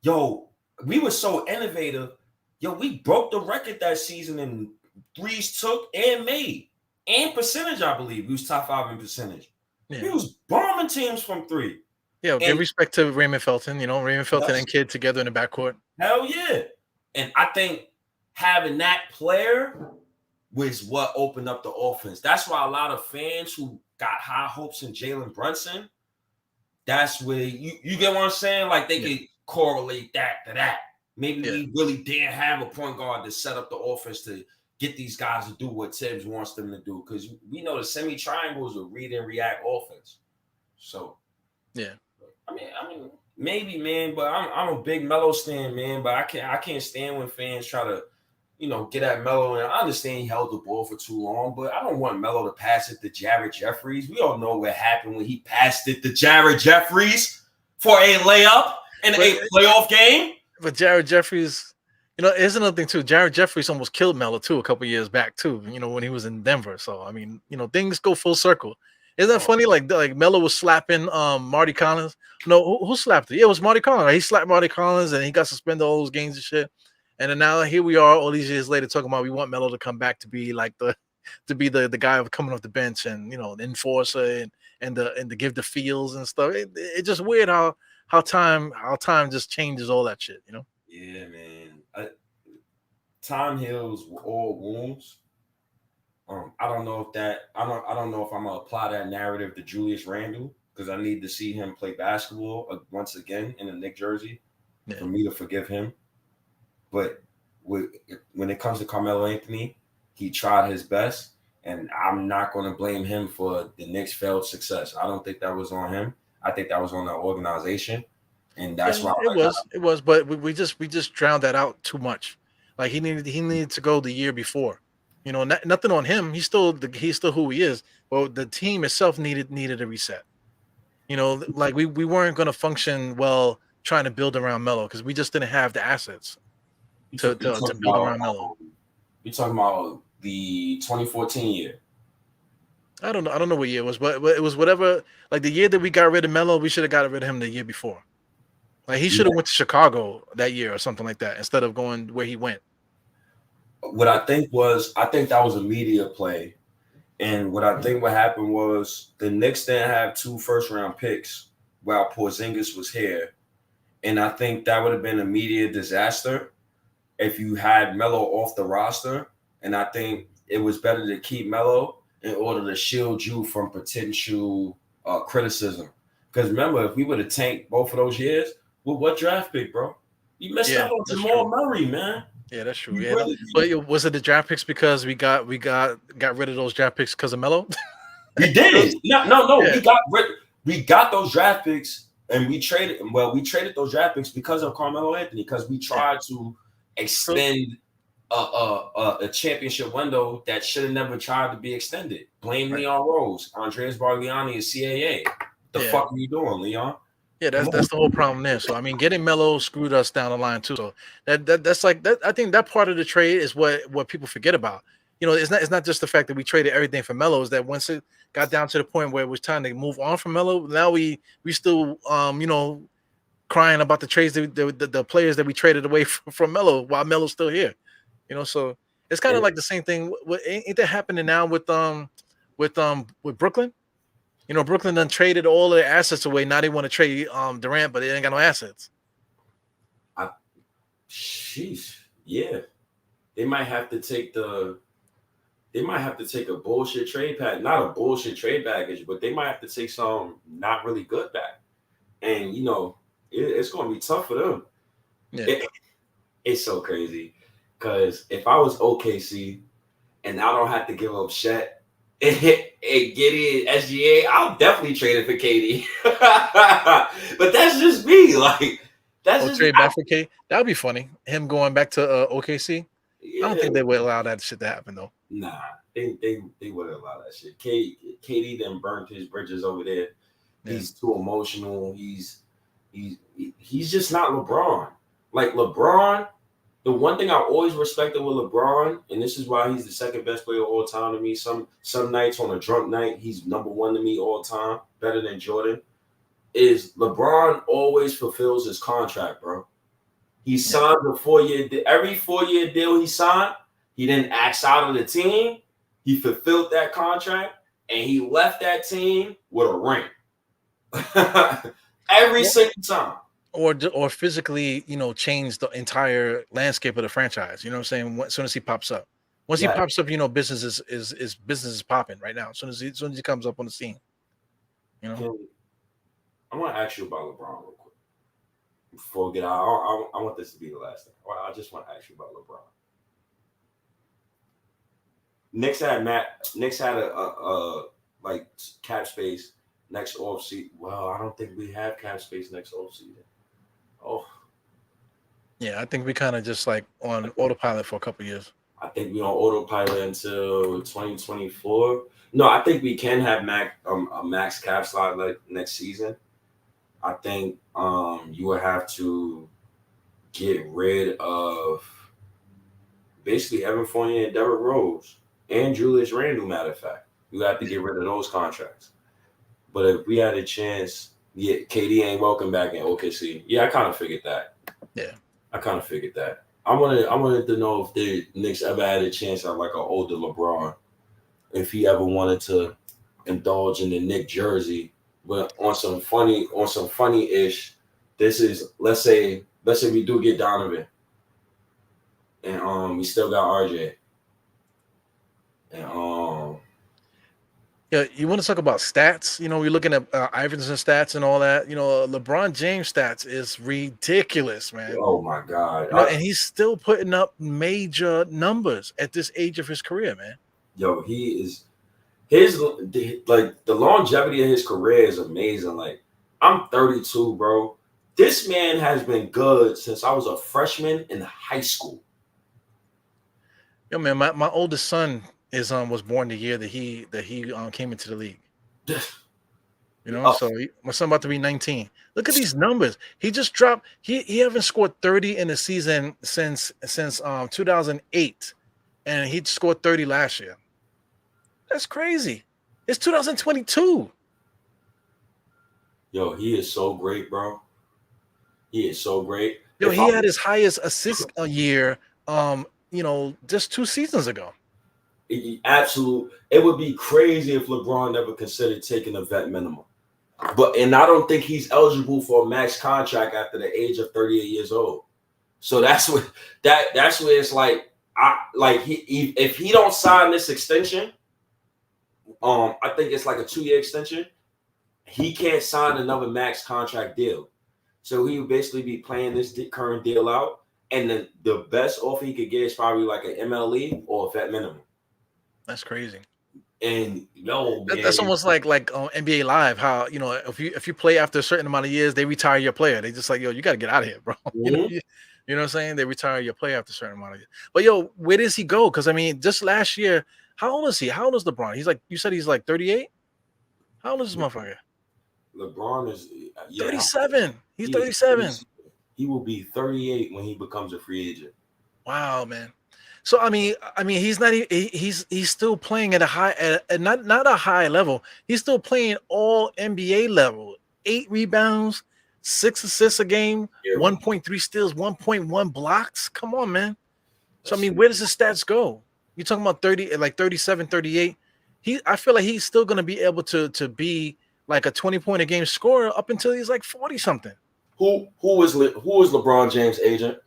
yo, we were so innovative. Yo, we broke the record that season in threes took and made and percentage. I believe we was top 5 in percentage. Yeah. He was bombing teams from 3. Yeah, give respect to Raymond Felton. You know, Raymond Felton and Kidd together in the backcourt. Hell yeah! And I think having that player was what opened up the offense. That's why a lot of fans who got high hopes in Jalen Brunson, that's where you get what I'm saying. Like they could correlate that to that. Maybe we really didn't have a point guard to set up the offense to get these guys to do what Tibbs wants them to do, because we know the semi-triangle is a read and react offense. So, yeah, I mean, maybe, man, but I'm a big Melo stan, man. But I can't stand when fans try to, get at Melo. And I understand he held the ball for too long, but I don't want Melo to pass it to Jared Jeffries. We all know what happened when he passed it to Jared Jeffries for a layup in a playoff game. But Jared Jeffries. Here's another thing too. Jared Jeffries almost killed Melo too a couple years back too. When he was in Denver. So I mean, things go full circle. Isn't that funny? Like Melo was slapping Marty Collins. No, who slapped it? Yeah, it was Marty Collins. Right? He slapped Marty Collins and he got suspended all those games and shit. And then now here we are all these years later talking about we want Melo to come back to be like the to be the guy coming off the bench and the enforcer and the give the feels and stuff. It's just weird how time just changes all that shit. Yeah, man. Time heals all wounds. I don't know if I'm gonna apply that narrative to Julius Randle because I need to see him play basketball once again in a Knicks jersey for me to forgive him. But when it comes to Carmelo Anthony, he tried his best, and I'm not going to blame him for the Knicks' failed success. I don't think that was on him. I think that was on the organization, and that's why it was. But we just drowned that out too much. Like he needed to go the year before. Nothing on him. He's still who he is. But the team itself needed a reset. Like we weren't going to function well trying to build around Melo because we just didn't have the assets to build around Melo. You're talking about the 2014 year. I don't know what year it was, but it was whatever. Like the year that we got rid of Melo, we should have got rid of him the year before. Like he should have went to Chicago that year or something like that instead of going where he went. What I think that was a media play. And what happened was the Knicks didn't have 2 first-round picks while Porzingis was here. And I think that would have been a media disaster if you had Melo off the roster. And I think it was better to keep Melo in order to shield you from potential criticism. Because remember, if we would have tanked both of those years, well, what draft pick, bro? You missed out on Jamal Murray, man. Yeah, that's true. But was it the draft picks because we got rid of those draft picks because of Melo? We did. No. Yeah. We got those draft picks and we traded those draft picks because of Carmelo Anthony, because we tried to extend a championship window that should have never tried to be extended. Blame Leon Rose. Andreas Bargnani is CAA. The fuck are you doing, Leon? Yeah, that's the whole problem there. So I mean, getting Melo screwed us down the line too. So that's like that. I think that part of the trade is what people forget about. It's not just the fact that we traded everything for Melo. Is that once it got down to the point where it was time to move on from Melo, now we still crying about the trades the players that we traded away from Melo while Melo's still here. So it's kind of like the same thing. Ain't that happening now with Brooklyn? Brooklyn done traded all their assets away. Now they want to trade Durant, but they ain't got no assets. Sheesh. Yeah. They might have to take a bullshit trade pack. Not a bullshit trade package, but they might have to take some not really good back. And it's gonna be tough for them. Yeah. It's so crazy. Because if I was OKC and I don't have to give up Shet and Gideon SGA, I'll definitely trade it for KD. But that's just me. Like that's just trade back for K. That would be funny. Him going back to OKC. Yeah. I don't think they would allow that shit to happen though. Nah, they wouldn't allow that shit. KD then burnt his bridges over there. Yeah. He's too emotional. He's just not LeBron. Like LeBron. The one thing I always respected with LeBron, and this is why he's the second best player of all time to me. Some nights on a drunk night, he's number 1 to me all time, better than Jordan, is LeBron always fulfills his contract, bro. He signed a 4-year deal. Every 4-year deal he signed, he didn't act out of the team. He fulfilled that contract, and he left that team with a ring. Every single time. Or physically, change the entire landscape of the franchise. You know what I'm saying? As soon as he pops up. Once he pops up, business is business is popping right now. As soon as he comes up on the scene. I want to ask you about LeBron real quick. Before we get out, I want this to be the last thing. I just want to ask you about LeBron. Knicks had a like cap space next offseason. Well, I don't think we have cap space next offseason. Oh, yeah, I think we kind of just like on autopilot for a couple of years. I think we're on autopilot until 2024. No, I think we can have a max cap slot like next season. I think you would have to get rid of basically Evan Fournier and Derrick Rose and Julius Randle. Matter of fact, you have to get rid of those contracts. But if we had a chance. Yeah, KD ain't welcome back in OKC. Yeah, I kind of figured that. Yeah, I kind of figured that. I wanted to know if the Knicks ever had a chance at like an older LeBron if he ever wanted to indulge in the Knick jersey, but on some funny ish. This is let's say we do get Donovan, and we still got RJ, and Yeah, you want to talk about stats? You know, we're looking at Iverson stats and all that. You know, LeBron James stats is ridiculous, man. oh my God, You know, and he's still putting up major numbers at this age of his career, man. yo, he is his like the longevity of his career is amazing. Like I'm 32, bro. This man has been good since I was a freshman in high school. Yo, man, my oldest son is was born the year that he came into the league. You know, so my son about to be 19. Look at these numbers. He just dropped. He haven't scored 30 in the season since 2008, and he scored 30 last year. That's crazy. It's 2022. Yo, he is so great, bro. He is so great. Yo, he had his highest assist a year. You know, just 2 seasons ago. It would be crazy if LeBron never considered taking a vet minimum. And I don't think he's eligible for a max contract after the age of 38 years old. So that's where it's like if he don't sign this extension, I think it's like a 2-year extension. He can't sign another max contract deal. So he would basically be playing this current deal out, and the best offer he could get is probably like an MLE or a vet minimum. That's crazy. And that's almost like NBA Live. How if you play after a certain amount of years, they retire your player. They just like, yo, you got to get out of here, bro. Mm-hmm. You know what I'm saying? They retire your player after a certain amount of years. But yo, where does he go? Because I mean, just last year, how old is he? How old is LeBron? He's like, you said he's like 38. How old is this motherfucker? LeBron is 37. He's 37. He will be 38 when he becomes a free agent. Wow, man. So I mean, he's not. He's still playing at a high, at not a high level. He's still playing all NBA level. 8 rebounds, 6 assists a game, 1.3 steals, 1.1 blocks. Come on, man. So I mean, where does his stats go? You're talking about 30, like 37, 38. I feel like he's still going to be able to be like a 20-point a game scorer up until he's like 40 something. Who was LeBron James' agent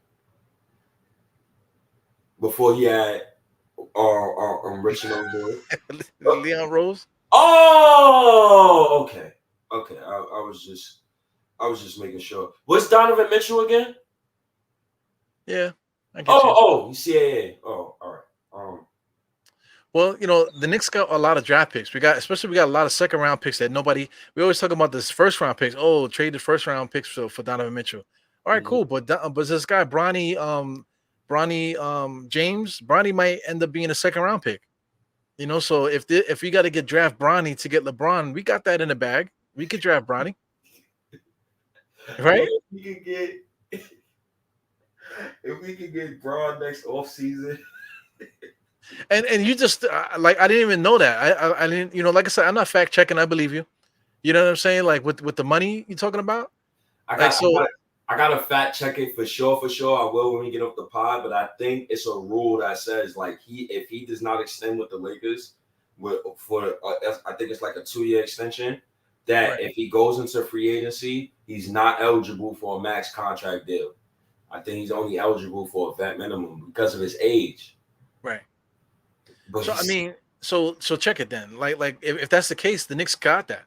before he had Richmond boy? Leon Rose. Oh, okay. I was just making sure. What's Donovan Mitchell again? Yeah. You see, oh, all right. Well, you know, the Knicks got a lot of draft picks. We got a lot of second round picks that nobody. We always talk about this first round picks. Oh, traded first round picks for Donovan Mitchell. All right, cool. But this guy Bronny James, Bronny might end up being a second round pick. You know, so if we got to get draft Bronny to get LeBron, we got that in the bag. We could draft Bronny, right? If we could get Bron next offseason. And you just I didn't even know that. I didn't, you know, like I said, I'm not fact checking. I believe you. You know what I'm saying? Like with the money you're talking about. I gotta fact check it for sure. I will when we get off the pod, but I think it's a rule that says like if he does not extend with the Lakers I think it's like a 2-year extension, that right. If he goes into free agency, he's not eligible for a max contract deal. I think he's only eligible for a vet minimum because of his age. Right. But so I mean, so check it then. Like if that's the case, the Knicks got that.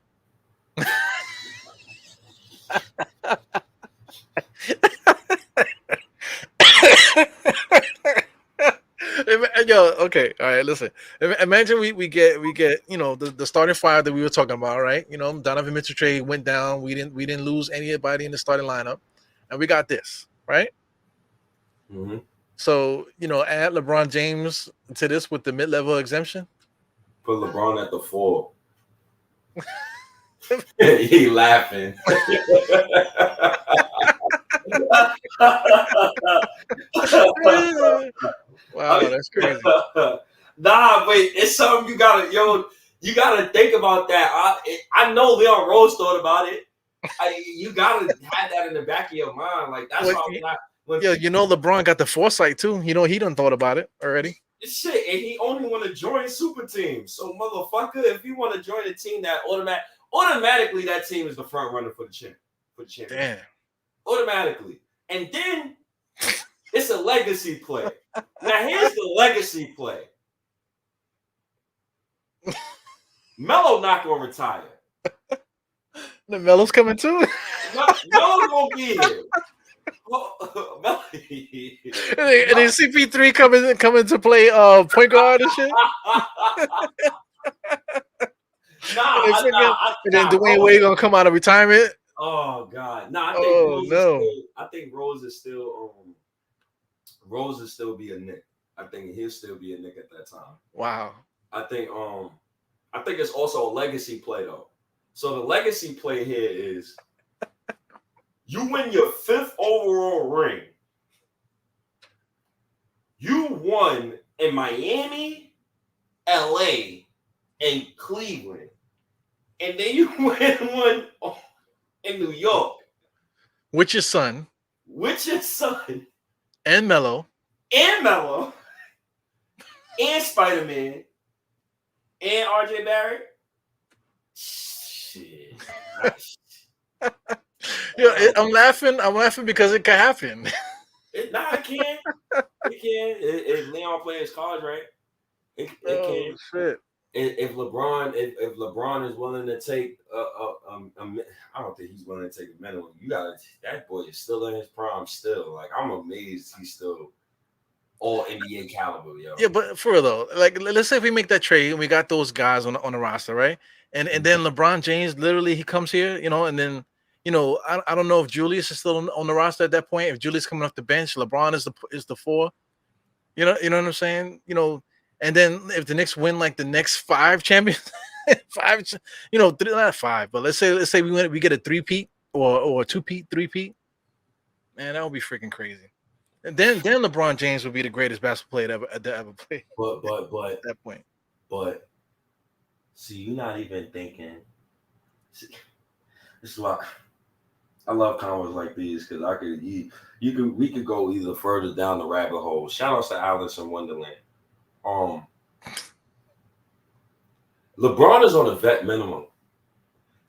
Yo, okay, all right. Listen, imagine we get you know the starting five that we were talking about, right? You know, Donovan Mitchell trade went down. We didn't lose anybody in the starting lineup, and we got this, right? Mm-hmm. So, you know, add LeBron James to this with the mid-level exemption. Put LeBron at the 4. He laughing. Wow, that's crazy. Nah, wait, it's something you gotta think about that. I know Leon Rose thought about it. You gotta have that in the back of your mind. Like that's why I'm not. Yeah, you know LeBron got the foresight too. You know he done thought about it already. Shit, and he only want to join super teams. So motherfucker, if you want to join a team that automatically that team is the front runner for the championship. Damn. Automatically. And then it's a legacy play. Now here's the legacy play. Melo not gonna retire. The Melo's coming too. Melo's gonna be here. And then CP3 coming to play point guard and shit. And then Dwayne Wade gonna come out of retirement. Oh God, I think Rose is still be a Knick. I think he'll still be a Knick at that time. Wow. I think it's also a legacy play though. So the legacy play here is you win your 5th overall ring. You won in Miami, LA, and Cleveland. And then you win one in New York. With your son. And Melo. And Spider-Man. And RJ Barrett. Shit. Yeah, I'm laughing because it can happen. It can. If Leon plays his cards right, it can. Shit. If LeBron is willing to take I don't think he's willing to take a minimum. That boy is still in his prime still. Like I'm amazed he's still all NBA caliber, yo. Yeah, but for real though, like let's say if we make that trade and we got those guys on the roster, right? And then LeBron James literally he comes here, and then I don't know if Julius is still on the roster at that point. If Julius coming off the bench, LeBron is the 4. You know what I'm saying? And then if the Knicks win like the next 5 champions, 5, not 5, but let's say we get a 3-peat or a 2-peat, 3-peat, man, that would be freaking crazy. And then LeBron James would be the greatest basketball player to ever play. But at that point. But see, you're not even thinking. See, this is why I love convos like these because we could go either further down the rabbit hole. Shout out to Alice in Wonderland. LeBron is on a vet minimum.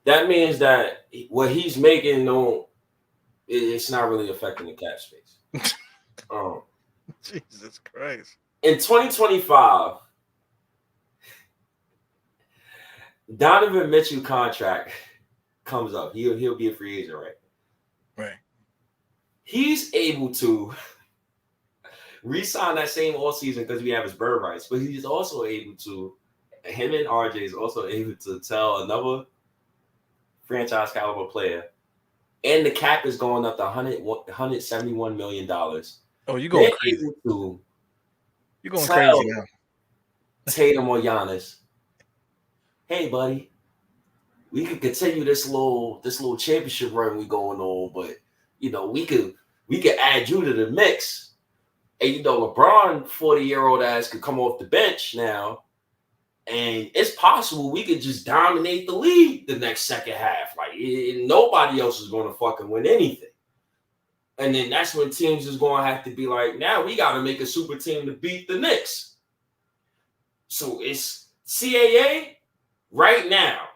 That means that what he's making, it's not really affecting the cap space. Jesus Christ. In 2025, Donovan Mitchell contract comes up. He'll be a free agent, right? Right. He's able to re-sign that same all season because we have his bird rights, but he's also able to. Him and RJ is also able to tell another franchise caliber player, and the cap is going up to $171 million. Oh, you going crazy? You going crazy now? Tatum or Giannis. Hey, buddy, we could continue this little championship run we going on, but we could add you to the mix. And LeBron, 40-year-old ass, could come off the bench now. And it's possible we could just dominate the league the next second half. Like nobody else is going to fucking win anything. And then that's when teams is going to have to be like, now we got to make a super team to beat the Knicks. So it's CAA right now.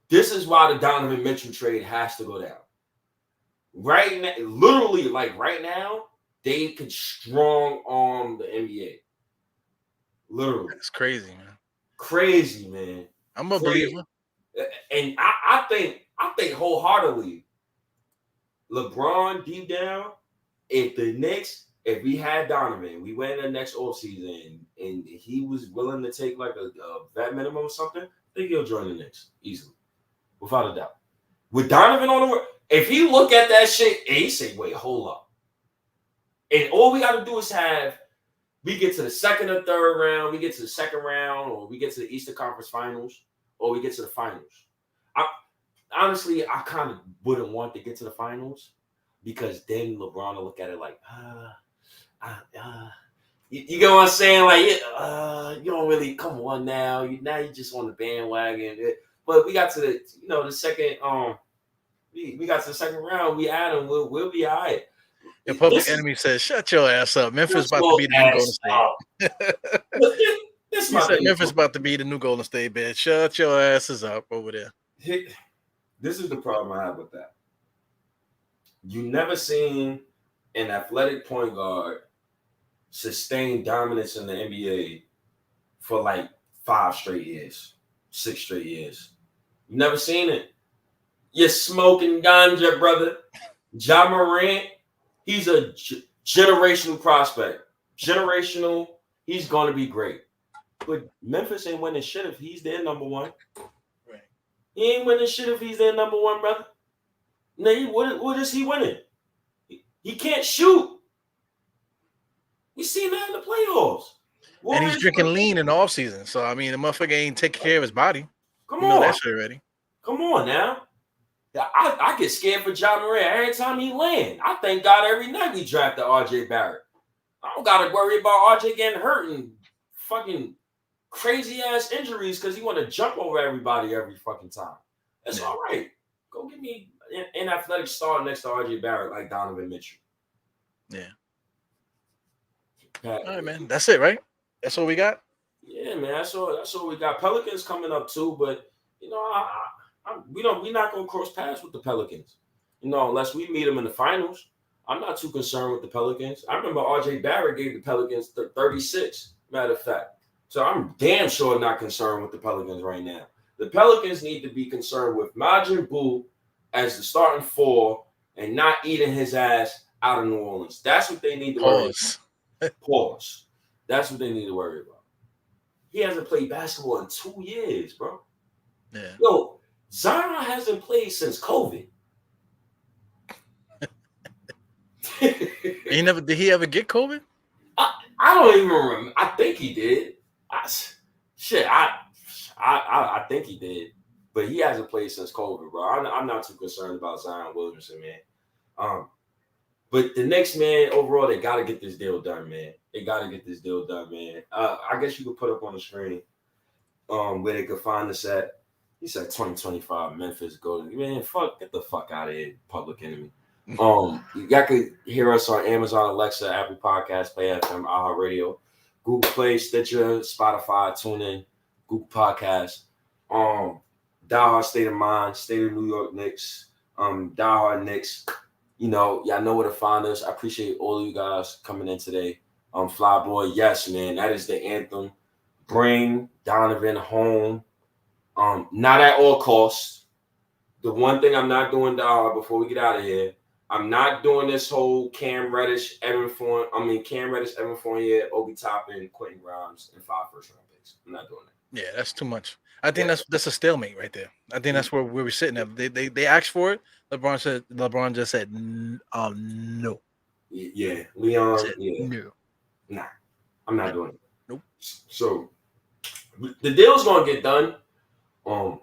This is why the Donovan Mitchell trade has to go down. Right now, literally, like right now, they could strong arm the NBA. Literally. That's crazy, man. Crazy, man. I'm a believer. And I think wholeheartedly, LeBron deep down, if we had Donovan, we went in the next offseason and he was willing to take like a vet minimum or something, I think he'll join the Knicks easily. Without a doubt. With Donovan on the if he look at that shit and he say, wait, hold up. And all we got to do is we get to the second or third round, we get to the second round, or we get to the Eastern Conference Finals, or we get to the finals. Honestly, I kind of wouldn't want to get to the finals because then LeBron will look at it like, you get what I'm saying? Like, you don't really come on now. Now you just on the bandwagon. But we got to the second. We got to the second round. We add him. We'll be all right. Your public enemy says, "Shut your ass up." Memphis about to be the new Golden State. This He said Memphis about to be the new Golden State, bitch. Shut your asses up over there. This is the problem I have with that. You never seen an athletic point guard sustain dominance in the NBA for like 5 straight years, 6 straight years. You never seen it. You're smoking ganja, brother. Ja Morant, he's a generational prospect. Generational, he's going to be great. But Memphis ain't winning shit if he's their number one. Right. He ain't winning shit if he's their number one, brother. No, what is he winning? He can't shoot. We seen that in the playoffs. And he's drinking lean in the offseason. So, I mean, the motherfucker ain't taking care of his body. Come on. You know that shit already. Come on now. I get scared for Ja Morant every time he land. I thank God every night we drafted R.J. Barrett. I don't got to worry about R.J. getting hurt and fucking crazy-ass injuries because he want to jump over everybody every fucking time. That's all right. Go give me an athletic star next to R.J. Barrett like Donovan Mitchell. Yeah. All right, man. That's it, right? That's all we got? Yeah, man. That's all we got. Pelicans coming up too, but, you know, we're not going to cross paths with the Pelicans. You know, unless we meet them in the finals. I'm not too concerned with the Pelicans. I remember R.J. Barrett gave the Pelicans 36, matter of fact. So I'm damn sure not concerned with the Pelicans right now. The Pelicans need to be concerned with Majin Buu as the starting 4 and not eating his ass out of New Orleans. That's what they need to worry about. Pause. That's what they need to worry about. He hasn't played basketball in 2 years, bro. Yeah. Yo, Zion hasn't played since COVID. Did he ever get COVID? I don't even remember. I think he did. I think he did, but he hasn't played since COVID, bro. I'm not too concerned about Zion Williamson, man. But the Knicks, man, overall, they got to get this deal done, man. They got to get this deal done, man. I guess you could put up on the screen where they could find us at. He said 2025 Memphis Golden. Man, get the fuck out of here, public enemy. Y'all could hear us on Amazon, Alexa, Apple Podcasts, Play FM, iHeartRadio, Google Play, Stitcher, Spotify, TuneIn, Google Podcasts. Diehard State of Mind, State of New York Knicks, Diehard Knicks. You know, y'all know where to find us. I appreciate all of you guys coming in today. Flyboy, yes, man, that is the anthem. Bring Donovan home. Not at all costs. The one thing I'm not doing, Diehard, before we get out of here, I'm not doing this whole Cam Reddish, Evan Fournier, Obi Toppin, Quentin Grimes, and 5 first-round picks. I'm not doing that. Yeah, that's too much. I think that's a stalemate right there. I think that's where we're sitting at. They asked for it. LeBron just said no. Yeah, Leon. Said, no. Nah, I'm not doing it. Nope. So the deal's gonna get done. I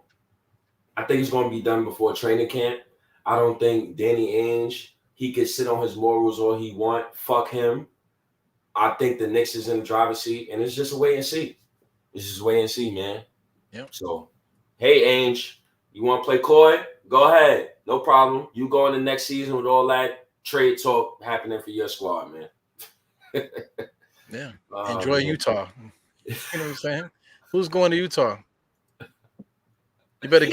think it's gonna be done before training camp. I don't think Danny Ainge, he could sit on his morals all he want. Fuck him. I think the Knicks is in the driver's seat, and it's just a wait and see. It's just wait and see, man. Yep. So, hey, Ainge, you want to play coy? Go ahead. No problem. You go in the next season with all that trade talk happening for your squad, man. Yeah. Enjoy Utah. You know what I'm saying? Who's going to Utah? You better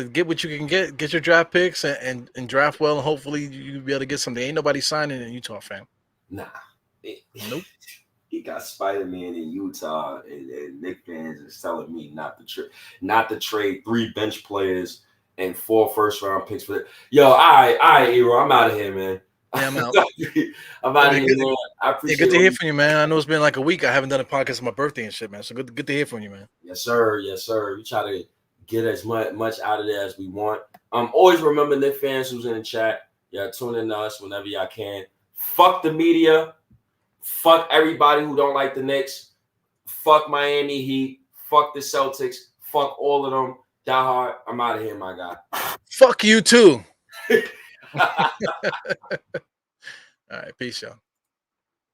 get what you can get your draft picks and draft well, and hopefully you'll be able to get something. Ain't nobody signing in Utah, fam. Nah. Nope. He got Spider-Man in Utah, and Knicks fans is telling me not to trade 3 bench players and 4 first-round picks for it. Yo, all right, Hero, I'm out of here, man. Yeah, I'm out. I'm out of here, man. I appreciate it. Good to hear from you, man. I know it's been like a week. I haven't done a podcast on my birthday and shit, man. So good to hear from you, man. Yes, sir. Yes, sir. We try to get as much out of there as we want. Always remember Knicks fans who's in the chat. Yeah, tune in to us whenever y'all can. Fuck the media. Fuck everybody who don't like the Knicks. Fuck Miami Heat. Fuck the Celtics. Fuck all of them. Diehard, I'm out of here, my guy. Fuck you too. All right, peace, y'all.